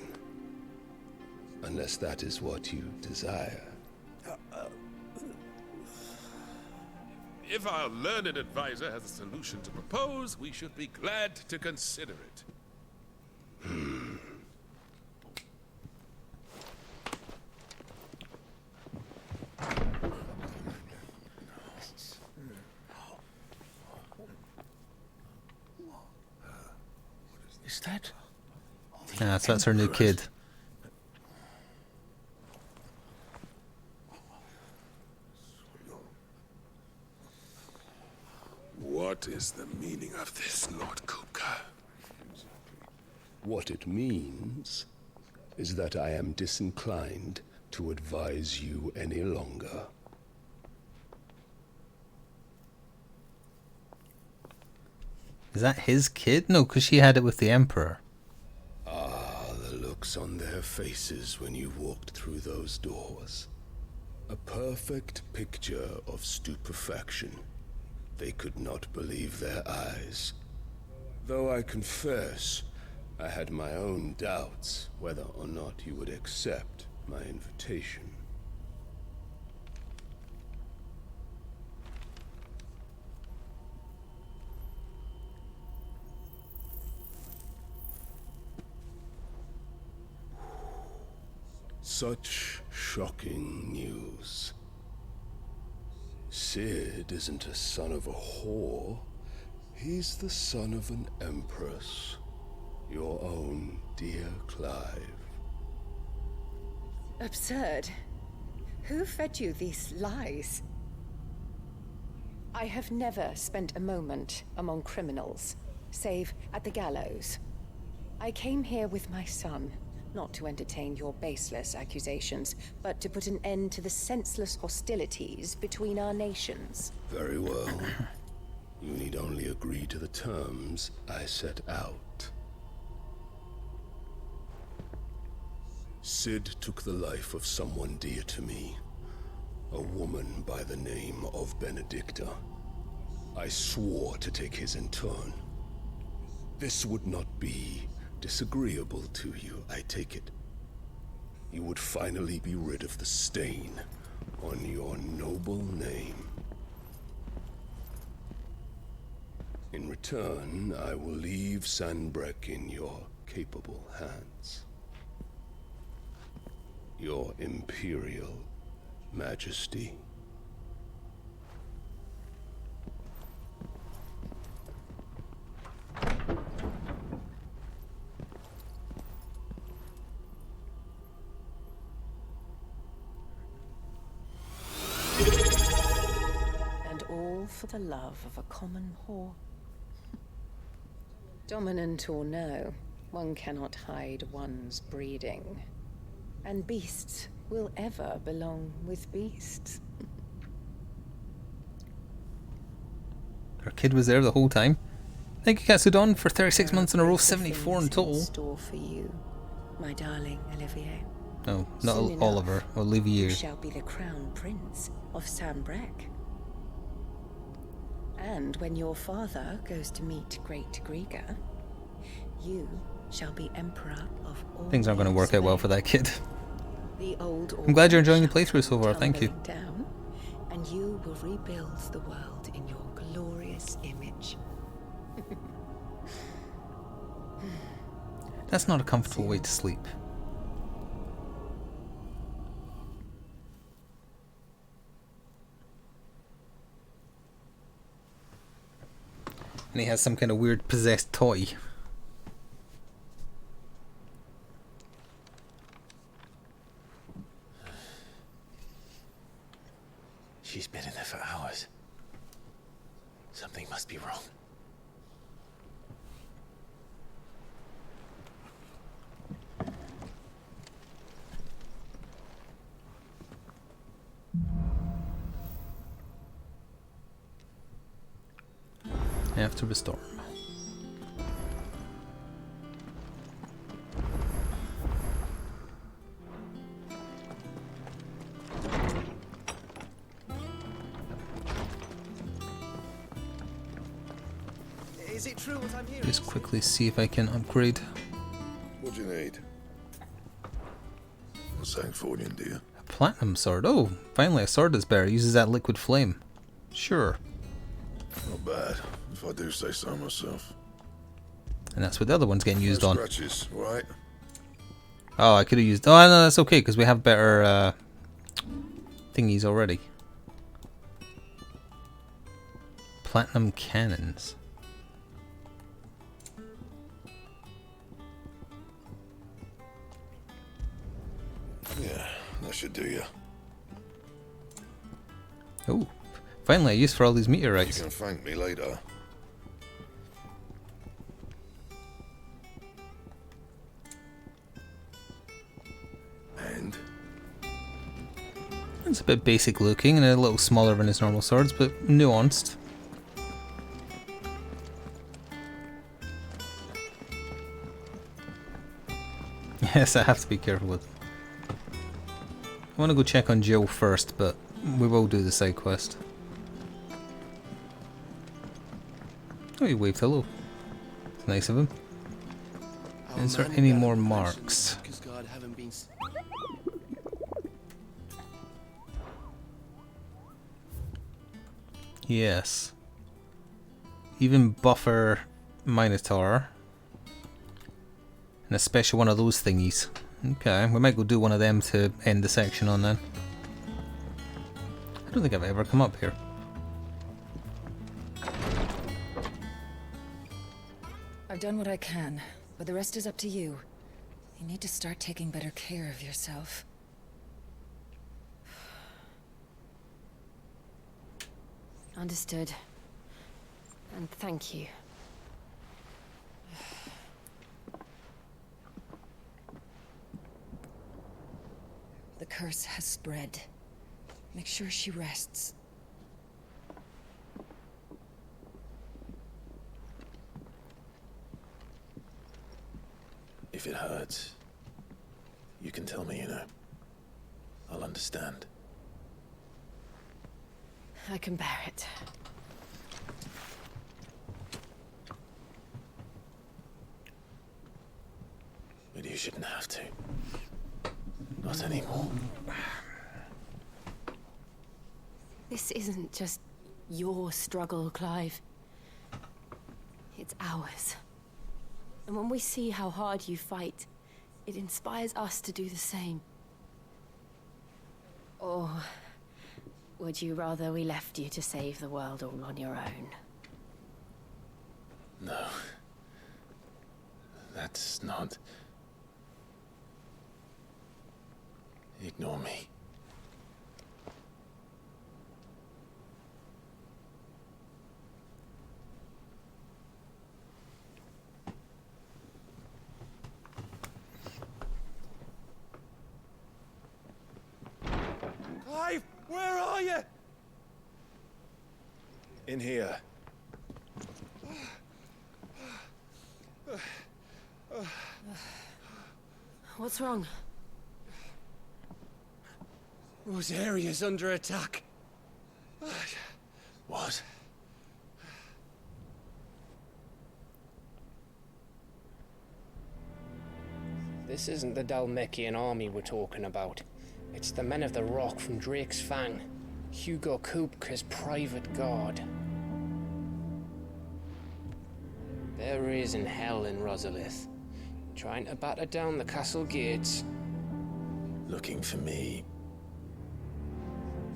Unless that is what you desire. If our learned advisor has a solution to propose, we should be glad to consider it. Is that? Yeah, so that's her new kid. What is the meaning of this, Lord Kupka? What it means is that I am disinclined to advise you any longer. Is that his kid? No, because she had it with the Emperor. Ah, the looks on their faces when you walked through those doors. A perfect picture of stupefaction. They could not believe their eyes. Though I confess, I had my own doubts whether or not you would accept my invitation. Such shocking news. Sid isn't a son of a whore. He's the son of an empress. Your own dear Clive. Absurd. Who fed you these lies? I have never spent a moment among criminals, save at the gallows. I came here with my son, not to entertain your baseless accusations, but to put an end to the senseless hostilities between our nations. Very well. You need only agree to the terms I set out. Sid took the life of someone dear to me, a woman by the name of Benedicta. I swore to take his in turn. This would not be disagreeable to you, I take it. You would finally be rid of the stain on your noble name. In return, I will leave Sanbrek in your capable hands. Your imperial Majesty. And all for the love of a common whore. Dominant or no, one cannot hide one's breeding. And beasts will ever belong with beasts. Our kid was there the whole time. Thank you, Katsudon, for 36 months in a row, 74 in total. Store for you, my darling Olivier. Oh, not Soon Oliver, enough, Olivier. You shall be the crown prince of Sambrec. And when your father goes to meet Great Grieger, you shall be emperor of all. Things aren't going to work out well for that kid. The old I'm glad you're enjoying the playthrough so far, thank you. Down, and you will rebuild the world in your glorious image. That's not a comfortable way to sleep. And he has some kind of weird possessed toy. She's been in there for hours. Something must be wrong. After the storm. Is it true what I'm hearing? Just quickly see if I can upgrade. What do you need? A Sancthornian, do you? A platinum sword. Oh, finally a sword that's better. Uses that liquid flame. Sure. Not bad, if I do say so myself. And that's what the other one's getting used on. Scratches, right? Oh, I could have used... Oh, no, that's okay, because we have better thingies already. Platinum cannons. Yeah, that should do you. Oh, finally a use for all these meteorites. You can thank me later. And? It's a bit basic looking and a little smaller than his normal swords, but nuanced. Yes, I have to be careful with them. I want to go check on Jill first, but we will do the side quest. Oh, he waved hello. It's nice of him. Is there any more marks? Yes. Even buffer Minotaur. And a special one of those thingies. Okay, we might go do one of them to end the section on then. I don't think I've ever come up here. I've done what I can, but the rest is up to you. You need to start taking better care of yourself. Understood. And thank you. The curse has spread. Make sure she rests. If it hurts, you can tell me, you know. I'll understand. I can bear it. But you shouldn't have to. Not anymore. This isn't just your struggle, Clive. It's ours. And when we see how hard you fight, it inspires us to do the same. Or Would you rather we left you to save the world all on your own? No. That's not... Ignore me. Clive, where are you? In here. What's wrong? Rosaria's under attack. What? This isn't the Dalmekian army we're talking about. It's the men of the Rock from Drake's Fang. Hugo Kupka's private guard. There is in hell in Rosalith, trying to batter down the castle gates. Looking for me?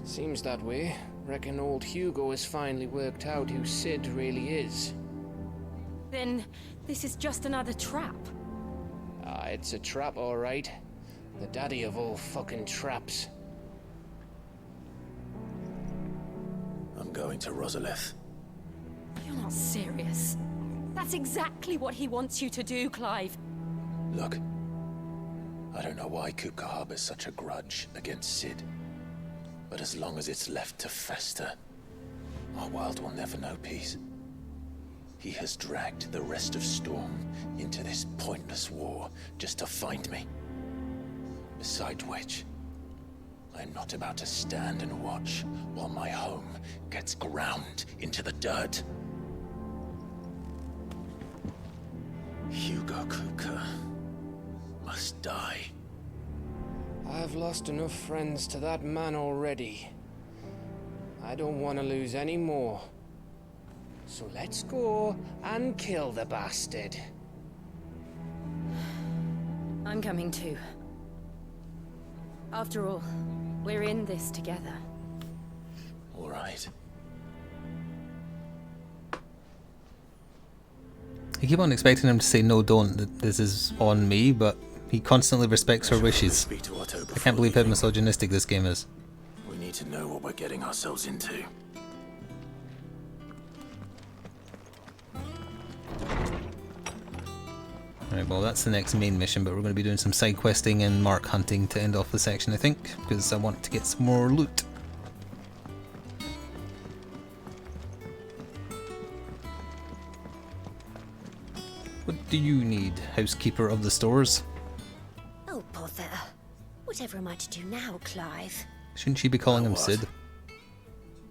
Seems that way. Reckon old Hugo has finally worked out who Sid really is. Then this is just another trap. Ah, it's a trap, all right. The daddy of all fucking traps. I'm going to Rosalith. You're not serious. That's exactly what he wants you to do, Clive. Look, I don't know why Kupka harbors such a grudge against Sid. But as long as it's left to fester, our world will never know peace. He has dragged the rest of Storm into this pointless war just to find me. Besides which, I'm not about to stand and watch while my home gets ground into the dirt. Hugo Kupka must die. I've lost enough friends to that man already. I don't want to lose any more. So let's go and kill the bastard. I'm coming too. After all, we're in this together. All right. I keep on expecting him to say no, don't, that this is on me, but he constantly respects her wishes. I can't believe how misogynistic this game is. We need to know what we're getting ourselves into. Alright, well that's the next main mission, but we're going to be doing some side questing and mark hunting to end off the section, I think, because I want to get some more loot. What do you need, housekeeper of the stores? Oh, bother. Whatever am I to do now, Clive? Shouldn't she be calling him Sid?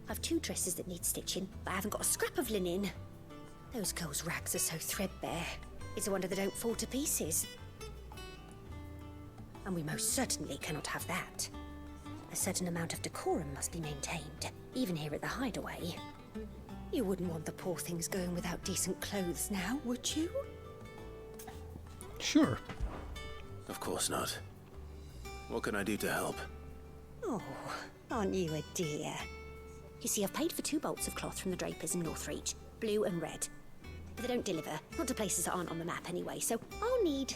I've 2 dresses that need stitching, but I haven't got a scrap of linen. Those girls' rags are so threadbare. It's a wonder they don't fall to pieces. And we most certainly cannot have that. A certain amount of decorum must be maintained, even here at the hideaway. You wouldn't want the poor things going without decent clothes now, would you? Sure. Of course not. What can I do to help? Oh, aren't you a dear? You see, I've paid for 2 bolts of cloth from the drapers in Northreach, blue and red. But they don't deliver, not to places that aren't on the map anyway, so I'll need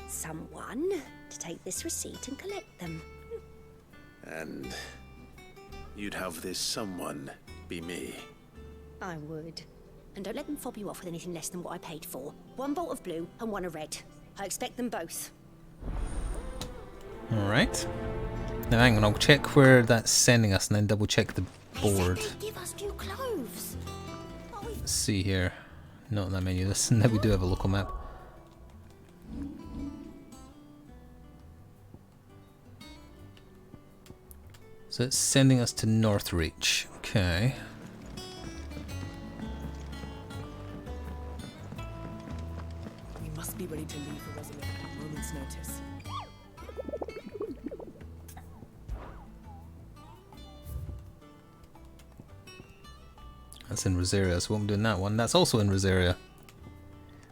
someone to take this receipt and collect them. And you'd have this someone be me? I would. And don't let them fob you off with anything less than what I paid for. 1 bolt of blue and 1 of red. I expect them both. Alright. Now hang on, I'll check where that's sending us and then double check the board. Give us new clothes. Let's see here. Not in that menu. Listen, now we do have a local map. So it's sending us to Northreach. Okay. We must be ready to leave for Rosalind at a moment's notice. That's in Rosaria, so we won't be doing that one. That's also in Rosaria.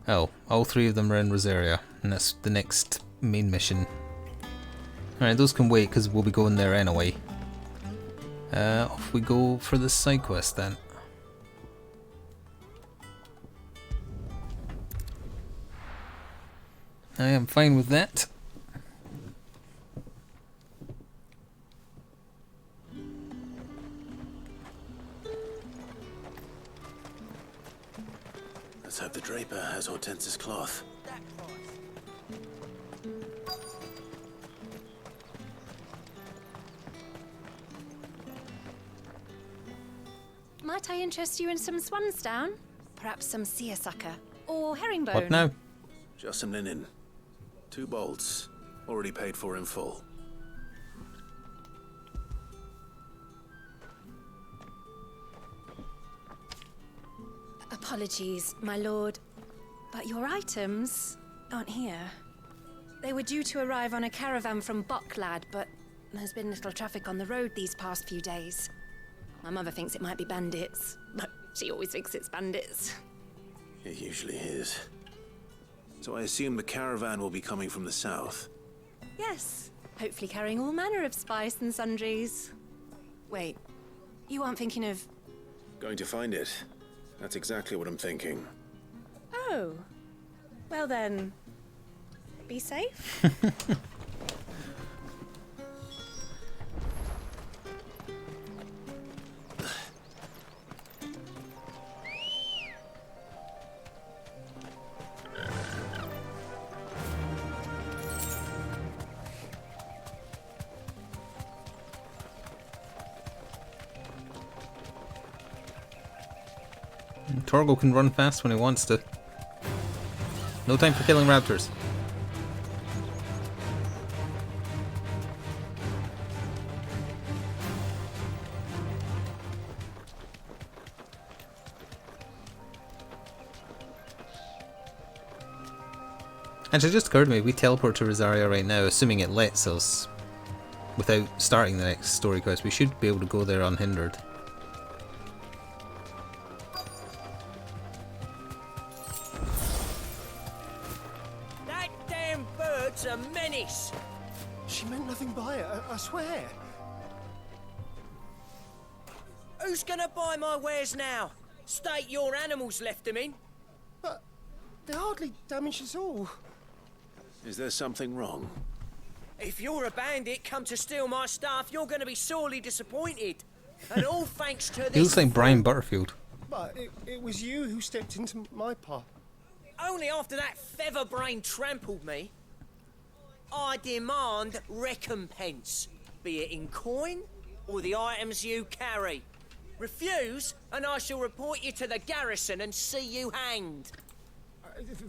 Oh, all 3 of them are in Rosaria, and that's the next main mission. Alright, those can wait because we'll be going there anyway. Off we go for the side quest then. I am fine with that. Let's hope the draper has Hortense's cloth. Might I interest you in some swansdown? Perhaps some seersucker or herringbone? What now? Just some linen. 2 bolts. Already paid for in full. Apologies, my lord, but your items aren't here. They were due to arrive on a caravan from Boklad, but there's been little traffic on the road these past few days. My mother thinks it might be bandits, but she always thinks it's bandits. It usually is. So I assume the caravan will be coming from the south. Yes, hopefully carrying all manner of spice and sundries. Wait, you aren't thinking of... Going to find it. That's exactly what I'm thinking. Oh, well then, be safe. Torgo can run fast when he wants to. No time for killing raptors. Actually, it just occurred to me, we teleport to Rosaria right now, assuming it lets us, without starting the next story quest. We should be able to go there unhindered. That damn bird's a menace! She meant nothing by it, I swear. Who's gonna buy my wares now? State your animals left them in. But they hardly damaged us all. Is there something wrong? If you're a bandit come to steal my stuff, you're gonna be sorely disappointed. And all thanks to this... He looks like Brian Butterfield. But it was you who stepped into my path. Only after that feather-brain trampled me. I demand recompense, be it in coin or the items you carry. Refuse, and I shall report you to the garrison and see you hanged.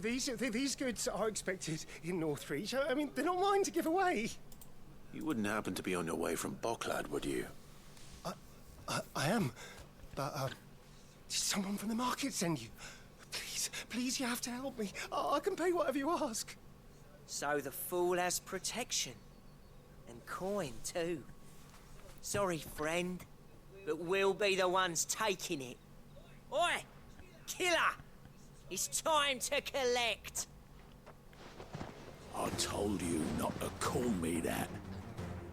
These goods are expected in Northreach. I mean, they're not mine to give away. You wouldn't happen to be on your way from Boklad, would you? I am. But, did someone from the market send you? Please, you have to help me. I can pay whatever you ask. So the fool has protection. And coin, too. Sorry, friend, but we'll be the ones taking it. Oi! Killer! It's time to collect! I told you not to call me that.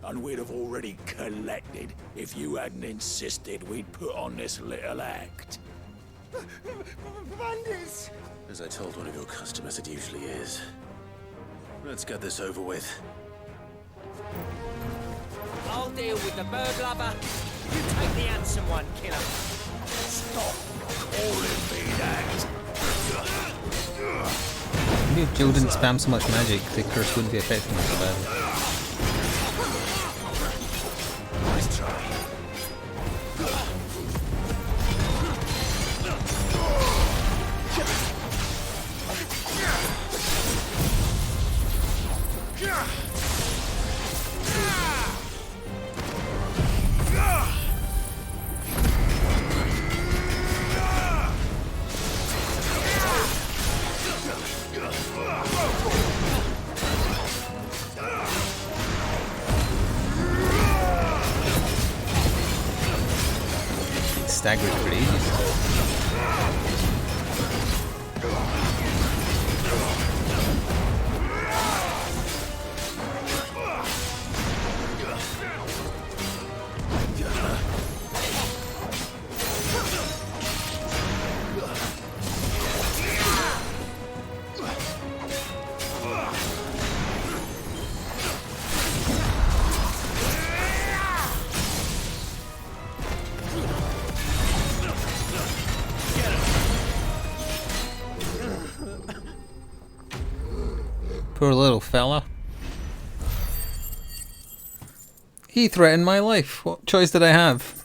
And we'd have already collected if you hadn't insisted we'd put on this little act. Bandits! As I told one of your customers, it usually is. Let's get this over with. I'll deal with the bird lover. You take the handsome one, killer. Stop calling me that. Maybe if Jill didn't spam so much magic, the curse wouldn't be affecting us so badly. Nice try. Staggered for ages. Poor little fella. He threatened my life. What choice did I have?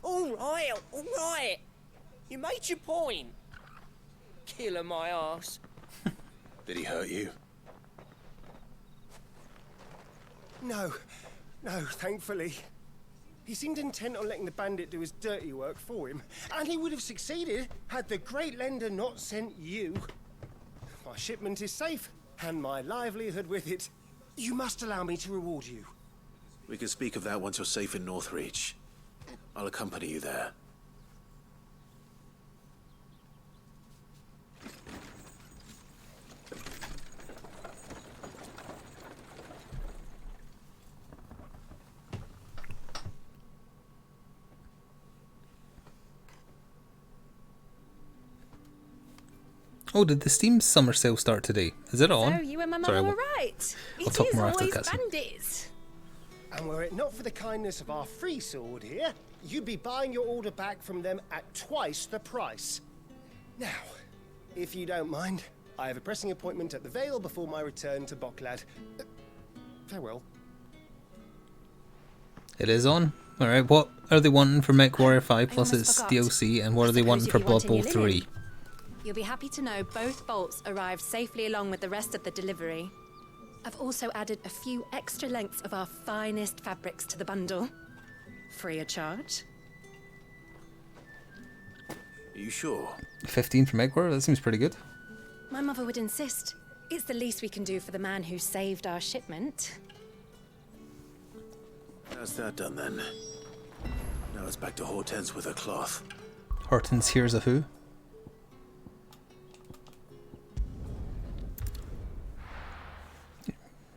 All right. You made your point. Killing my ass. Did he hurt you? No, thankfully. He seemed intent on letting the bandit do his dirty work for him, and he would have succeeded had the Great Lender not sent you. My shipment is safe, and my livelihood with it. You must allow me to reward you. We can speak of that once you're safe in Northreach. I'll accompany you there. Oh, did the Steam summer sale start today? Is it on? So you and my Sorry, mum were right. I'll It talk is more after the always cutscene. bandits. And were it not for the kindness of our free sword here, you'd be buying your order back from them at twice the price. Now, if you don't mind, I have a pressing appointment at the Vale before my return to Boklad. Farewell. It is on. Alright, what are they wanting for MechWarrior 5 plus almost its forgot. DLC, and what are they Suppose wanting you'd for be Blood wanting Bowl your 3? linen. You'll be happy to know both bolts arrived safely along with the rest of the delivery. I've also added a few extra lengths of our finest fabrics to the bundle. Free of charge. Are you sure? 15 for MechWarrior? That seems pretty good. My mother would insist. It's the least we can do for the man who saved our shipment. How's that done then? Now it's back to Hortense with her cloth. Hortense hears a who?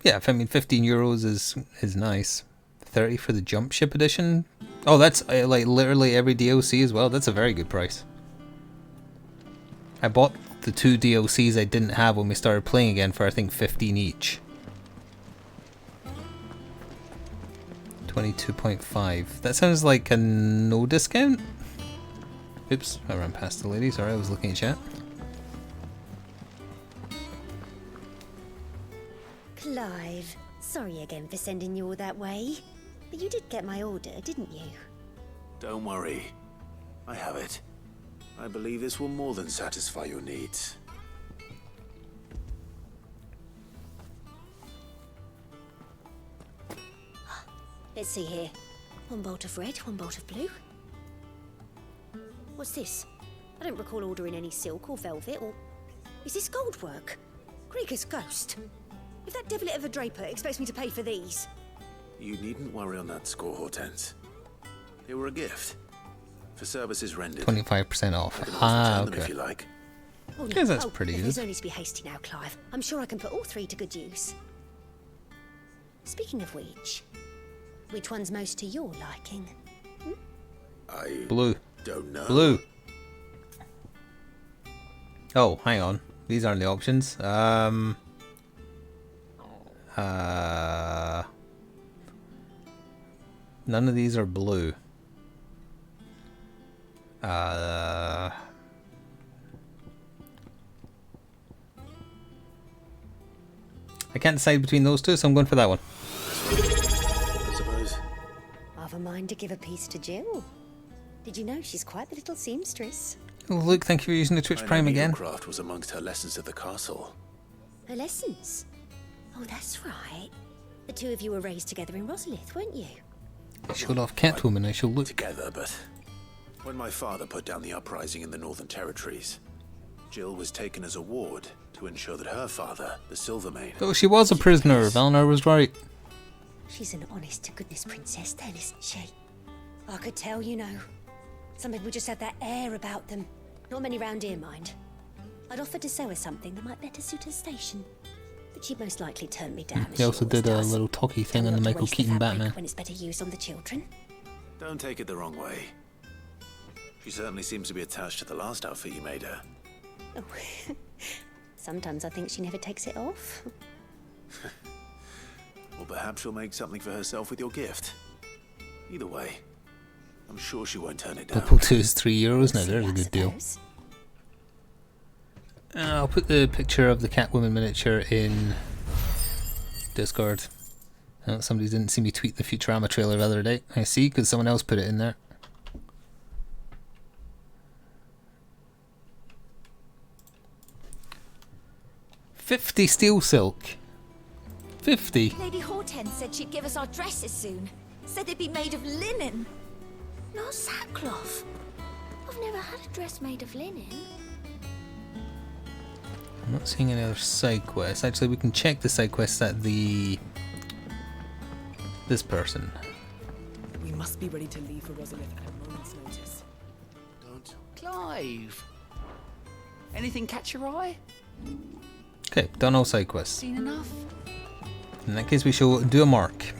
Yeah, I mean, €15 is nice. 30 for the jump ship edition. Oh, that's like literally every DLC as well. That's a very good price. I bought the 2 DLCs I didn't have when we started playing again for I think 15 each. 22.5. That sounds like a no discount. Oops, I ran past the lady. Sorry, I was looking at chat. Clive, sorry again for sending you all that way. But you did get my order, didn't you? Don't worry. I have it. I believe this will more than satisfy your needs. Let's see here. One bolt of red, one bolt of blue. What's this? I don't recall ordering any silk or velvet or... Is this gold work? Krieger's ghost. If that devilet of a draper expects me to pay for these... You needn't worry on that score, Hortense. They were a gift. For services rendered. 25% off. I can always Ah, return them okay. if you like. Oh, no. Yes, that's Oh, pretty There's good. no need to be hasty now, Clive. I'm sure I can put all 3 to good use. Speaking of which one's most to your liking? I Blue. don't know. Blue. Oh, hang on. These aren't the options. None of these are blue. I can't decide between those two, so I'm going for that one. I suppose. I've a mind to give a piece to Jill. Did you know she's quite the little seamstress? Oh, Luke, thank you for using the Twitch I know Prime again. needlecraft was amongst her lessons at the castle. Her lessons? Oh, that's right. The 2 of you were raised together in Rosalith, weren't you? I showed off Catwoman, I shall look. Together, but when my father put down the uprising in the Northern Territories, Jill was taken as a ward to ensure that her father, the Silvermane... Oh, she was a prisoner. Valnar was right. She's an honest-to-goodness princess then, isn't she? I could tell, you know. Some people just have that air about them. Not many round here, mind. I'd offered to sell her something that might better suit her station. But she'd most likely turn me down. He also did a little talkie thing on the Michael Keaton Batman. When it's better used on the children. Don't take it the wrong way. She certainly seems to be attached to the last outfit you made her. Oh. Sometimes I think she never takes it off. Or perhaps she'll make something for herself with your gift. Either way, I'm sure she won't turn it down. Level 2 is €3 now. There's a good deal. I'll put the picture of the Catwoman miniature in Discord. Somebody didn't see me tweet the Futurama trailer the other day. I see, because someone else put it in there. $50 steel silk. 50. Lady Hortense said she'd give us our dresses soon. Said they'd be made of linen. Not sackcloth. I've never had a dress made of linen. I'm not seeing any other side quests. Actually, we can check the side quests at this person. We must be ready to leave for Rosalith at a moment's notice. Don't. Clive! Anything catch your eye? Okay, done all side quests. Seen enough? In that case, we shall do a mark.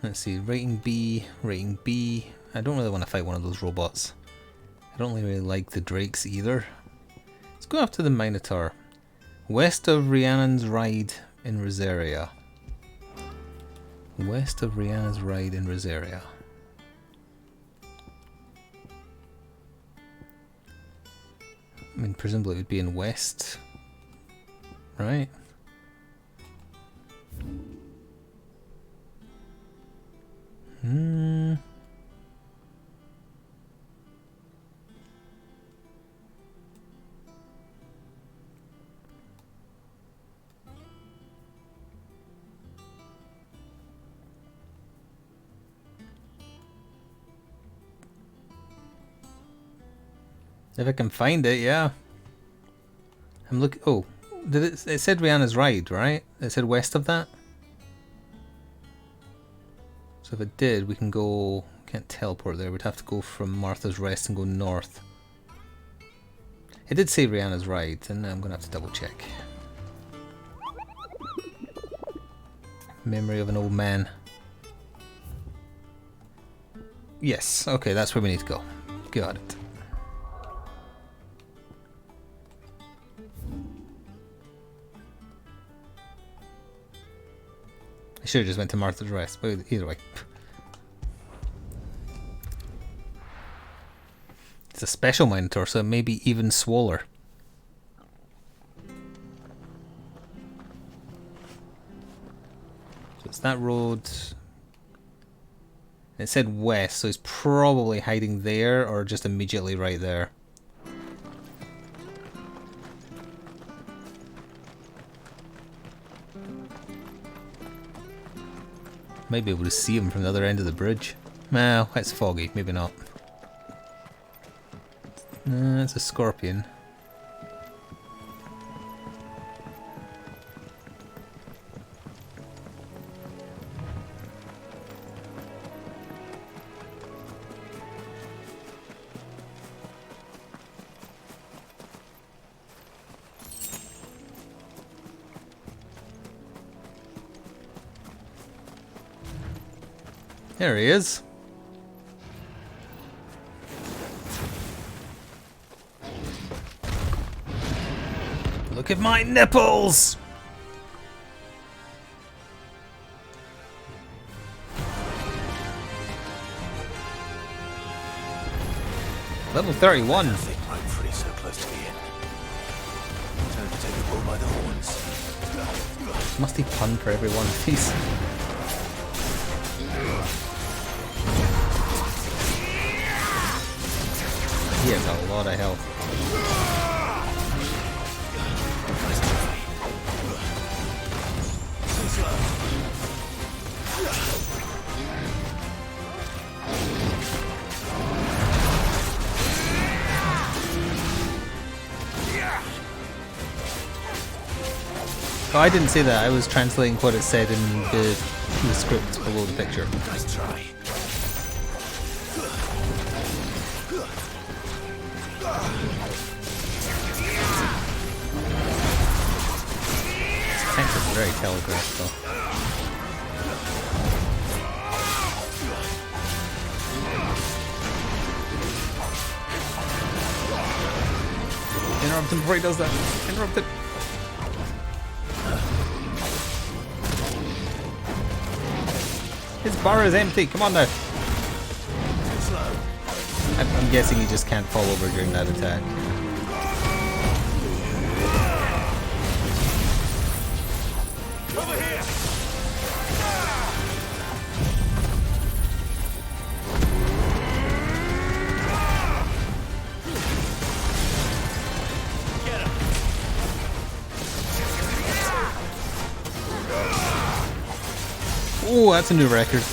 Let's see, rating B, rating B. I don't really want to fight one of those robots. I don't really like the Drakes either. Let's go after the Minotaur. West of Rhiannon's Ride in Rosaria. West of Rhiannon's Ride in Rosaria. I mean, presumably it would be in west, right? If I can find it, yeah. I'm looking. Oh, did it said Rhiannon's Ride, right? It said west of that. So if it did, we can go. Can't teleport there. We'd have to go from Martha's Rest and go north. It did say Rhiannon's Ride, and I'm gonna have to double check. Memory of an old man. Yes. Okay, that's where we need to go. Got it. I should have just went to Martha's Rest, but either way. It's a special Minotaur, so it may be even swoller. So it's that road. It said west, so he's probably hiding there or just immediately right there. Might be able to see him from the other end of the bridge. Well, it's foggy, maybe not. It's a scorpion. There he is. Look at my nipples! Level 31. Nothing right free so close to the end. Time to take the bull by the horns. Musty pun for everyone, please. He has a lot of health. Oh, I didn't say that. I was translating what it said in the script below the picture. Nice try. Text is very telegraphed though. Interrupt him before he does that. Interrupt him. His bar is empty. Come on now. I'm guessing he just can't fall over during that attack. Over here! Get him! Oh, that's a new record.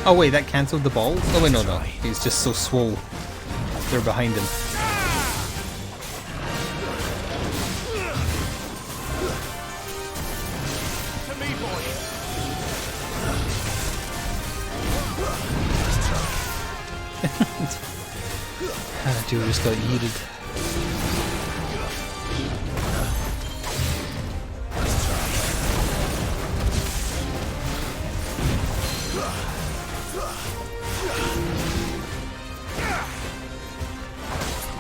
Oh wait, that cancelled the balls? Oh wait, no. He's just so swole. They're behind him. To me, boy! Joe just got yeeted.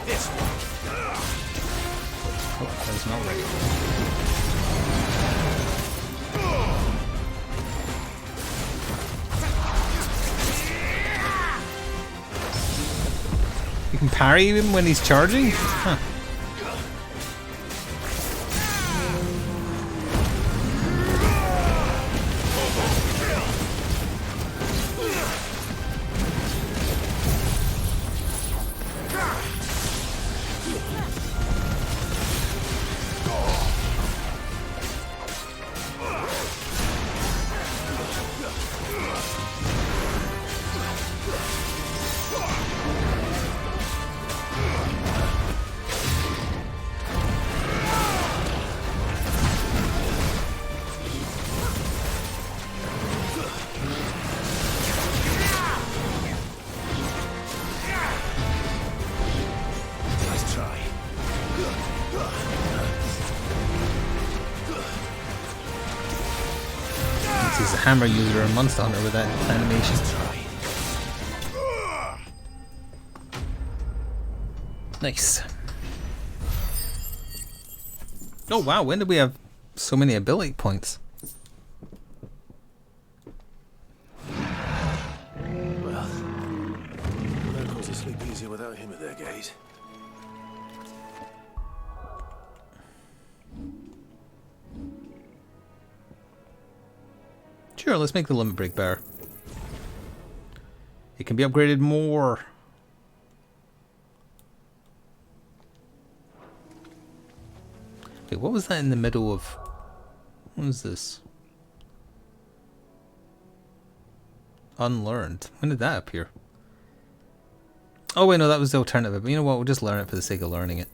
This one. Oh, that was not right. You can parry him when he's charging? Huh. He's a hammer user and Monster Hunter with that animation. Nice. Oh wow, when did we have so many ability points? Well, no cause to sleep easier without him at their gate. Sure, let's make the limit break better. It can be upgraded more. Wait, what was that in the middle of? What was this? Unlearned. When did that appear? Oh wait, no, that was the alternative. But you know what? We'll just learn it for the sake of learning it.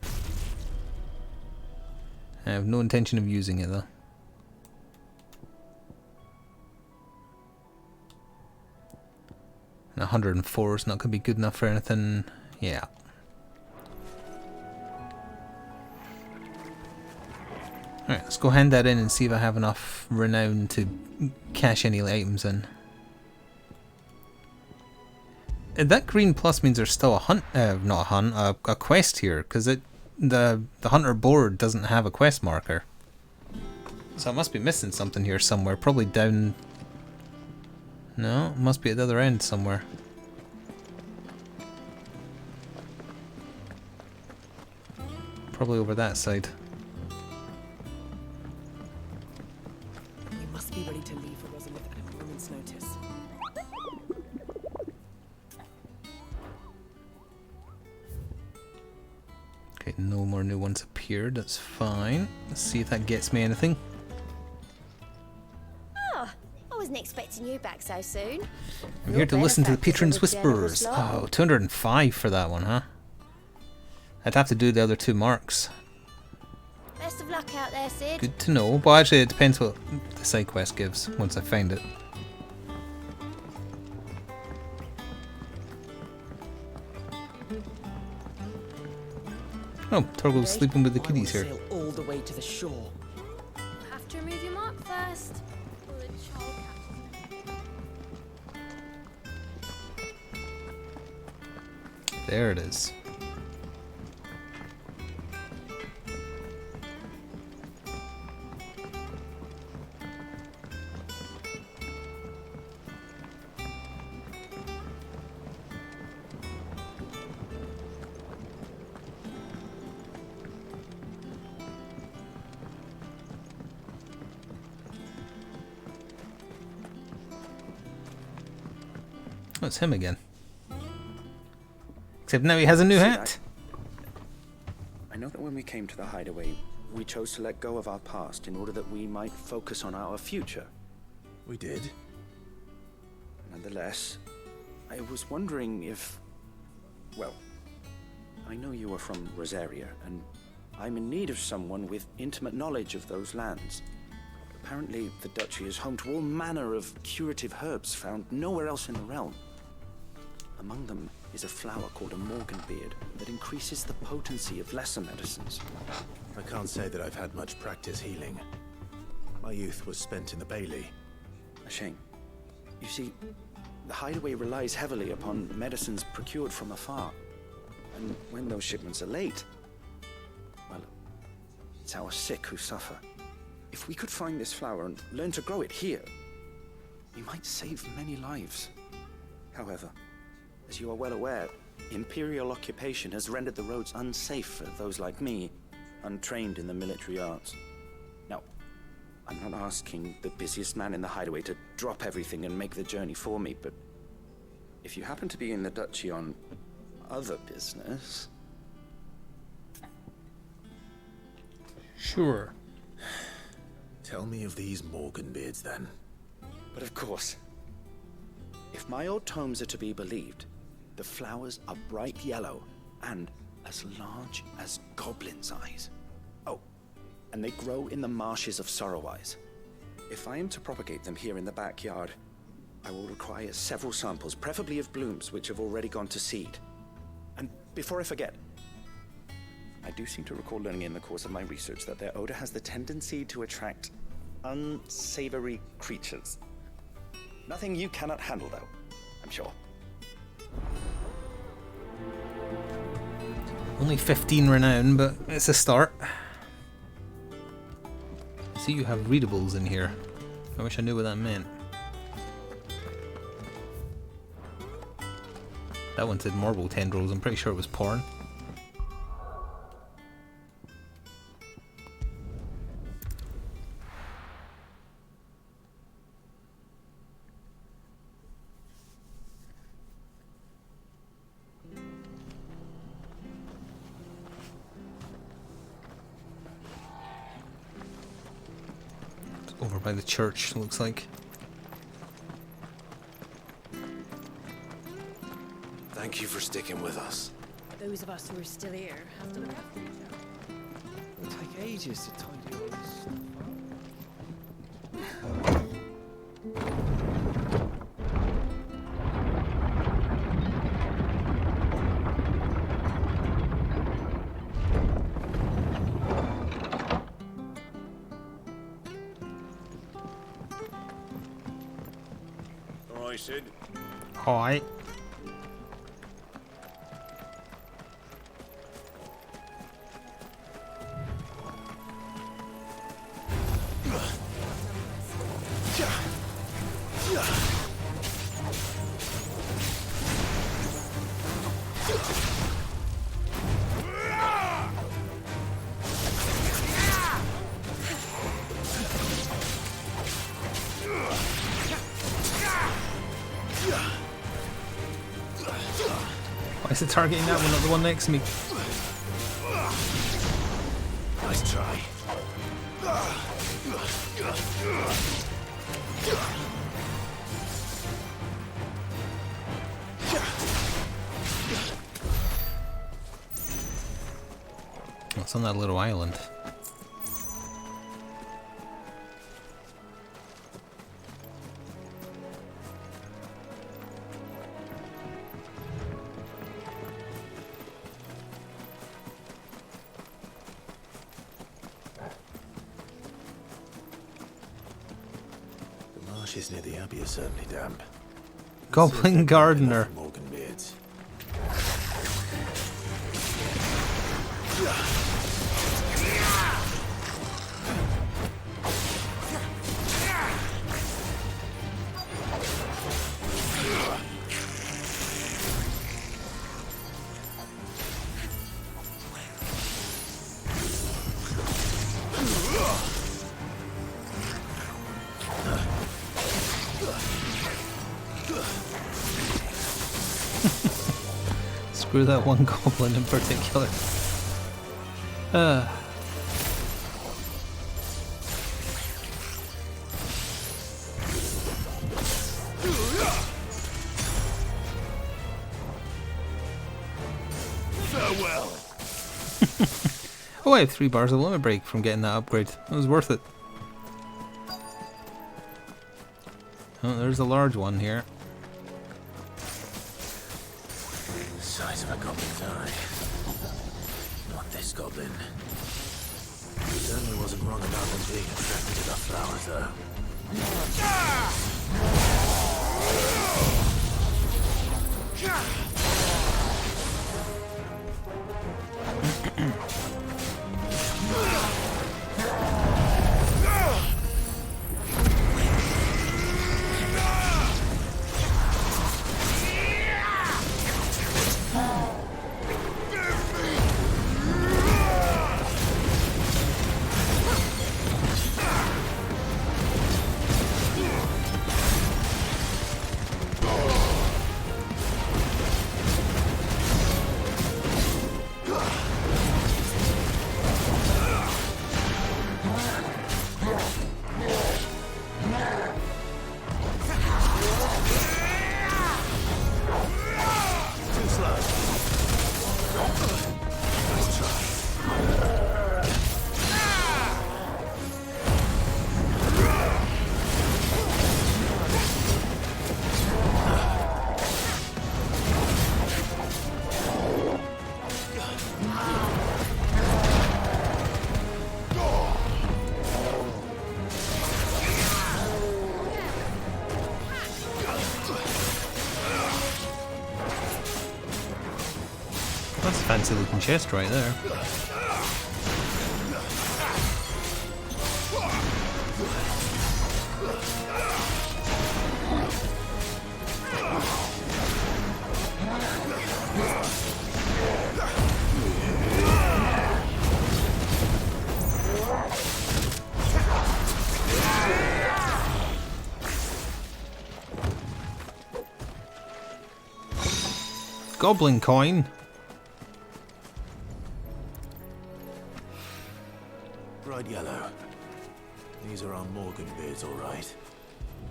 I have no intention of using it though. And 104 is not going to be good enough for anything. Yeah. Alright, let's go hand that in and see if I have enough renown to cash any items in. And that green plus means there's still a hunt, not a hunt, a quest here, because the hunter board doesn't have a quest marker. So I must be missing something here somewhere, probably down... No, it must be at the other end somewhere. Probably over that side. We must be ready to leave for Rosalith at a moment's notice. Okay, no more new ones appeared, that's fine. Let's see if that gets me anything. Oh, I wasn't expecting you back so soon. I'm here to listen to the Patron's Whispers. Oh, 205 for that one, huh? I'd have to do the other two marks. Best of luck out there, Sid. Good to know. Well, actually, it depends what the side quest gives once I find it. Oh, Turgle's sleeping with the kiddies here. Sail all the way to the shore. Have to remove your mark nest. Or a child catches it. There it is. Oh, it's him again. Except now he has a new hat. I know that when we came to the hideaway, we chose to let go of our past in order that we might focus on our future. We did. Nonetheless, I was wondering if... Well, I know you are from Rosaria, and I'm in need of someone with intimate knowledge of those lands. Apparently, the duchy is home to all manner of curative herbs found nowhere else in the realm. Among them is a flower called a morganbeard that increases the potency of lesser medicines. I can't say that I've had much practice healing. My youth was spent in the Bailey. A shame. You see, the hideaway relies heavily upon medicines procured from afar. And when those shipments are late, well, it's our sick who suffer. If we could find this flower and learn to grow it here, we might save many lives. However, as you are well aware, imperial occupation has rendered the roads unsafe for those like me, untrained in the military arts. Now, I'm not asking the busiest man in the hideaway to drop everything and make the journey for me, but if you happen to be in the duchy on other business... Sure. Tell me of these morganbeards, then. But of course, if my old tomes are to be believed, the flowers are bright yellow and as large as goblins' eyes. Oh, and they grow in the marshes of Sorrowise. If I am to propagate them here in the backyard, I will require several samples, preferably of blooms which have already gone to seed. And before I forget, I do seem to recall learning in the course of my research that their odor has the tendency to attract unsavory creatures. Nothing you cannot handle, though, I'm sure. Only 15 renown, but it's a start. See, you have readables in here. I wish I knew what that meant. That one said marble tendrils. I'm pretty sure it was porn. Over by the church, looks like. Thank you for sticking with us. Those of us who are still here have to look after each other. It'll take ages to tidy all this stuff All right, Sid. Hi. Why is it targeting that one, not the one next to me? Nice try. Oh, it's on that little island. marshes near the abbey are certainly damp. Goblin gardener. Morgan beards. Screw that one goblin in particular. Farewell. Oh, I have 3 bars of limit break from getting that upgrade. It was worth it. Oh, there's a large one here. The size of a goblin's eye. Not this goblin. Certainly wasn't wrong about them being attracted to the flowers, though. That's a fancy looking chest right there. Goblin coin. Bright yellow. These are our Morgan beards, all right.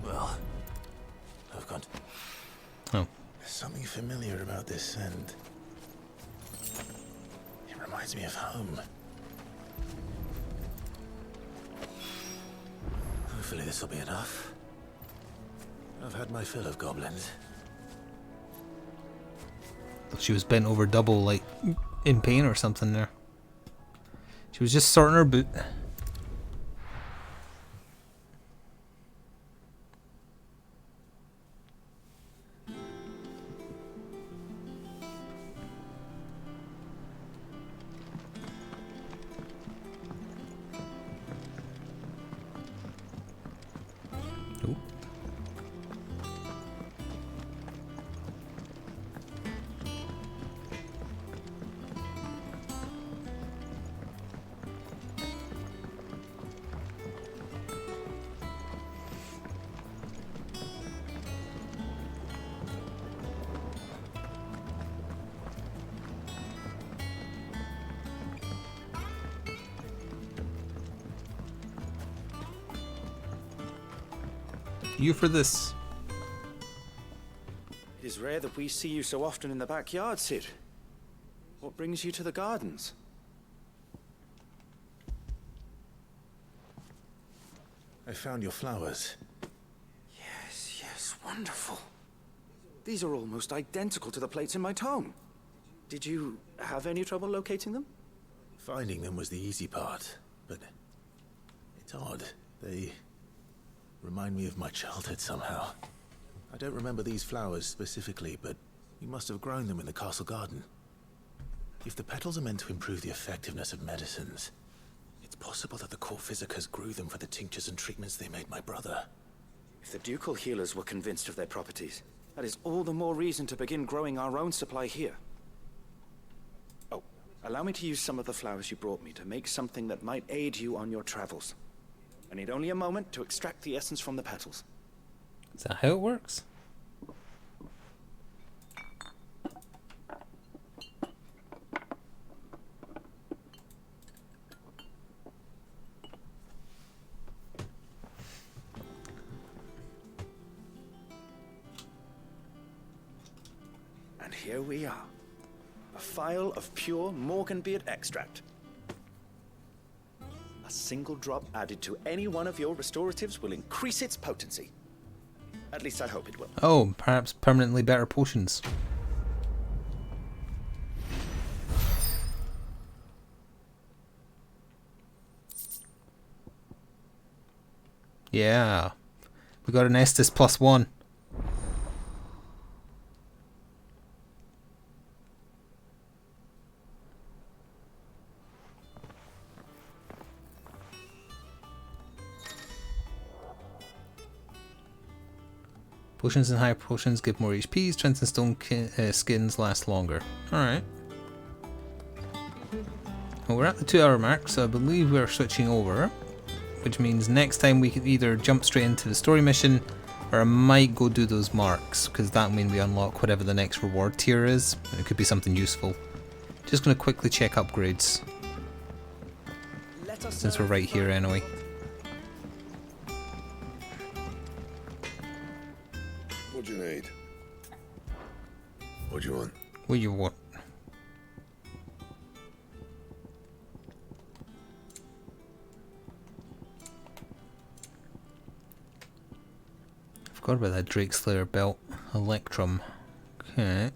Well, I've got... Oh. something familiar about this scent. It reminds me of home. Hopefully this will be enough. I've had my fill of goblins. She was bent over double, like in pain or something there. She was just sorting her boot. You for this. It is rare that we see you so often in the backyard, Sid. What brings you to the gardens? I found your flowers. Yes, yes, wonderful. These are almost identical to the plates in my tome. Did you have any trouble locating them? Finding them was the easy part, but it's odd. remind me of my childhood somehow. I don't remember these flowers specifically, but you must have grown them in the castle garden. If the petals are meant to improve the effectiveness of medicines, it's possible that the court physicers grew them for the tinctures and treatments they made my brother. If the ducal healers were convinced of their properties, that is all the more reason to begin growing our own supply here. Oh, allow me to use some of the flowers you brought me to make something that might aid you on your travels. I need only a moment to extract the essence from the petals. Is that how it works? And here we are. A phial of pure Morganbeard extract. A single drop added to any one of your restoratives will increase its potency. At least I hope it will. Oh, perhaps permanently better potions. Yeah. We got an Estus +1. Potions and higher potions give more HP. Strength and stone skins last longer. Alright. Well, we're at the 2 hour mark, so I believe we're switching over. Which means next time we can either jump straight into the story mission, or I might go do those marks, because that will mean we unlock whatever the next reward tier is. And it could be something useful. Just going to quickly check upgrades. Since we're right here anyway. What do you need? What do you want? What do you want? Forgot about that Drake Slayer belt. Electrum. Okay.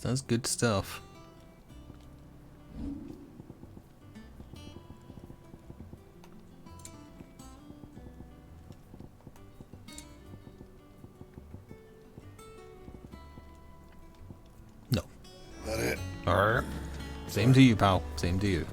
That's good stuff. No. That it? Same to you, pal. Same to you.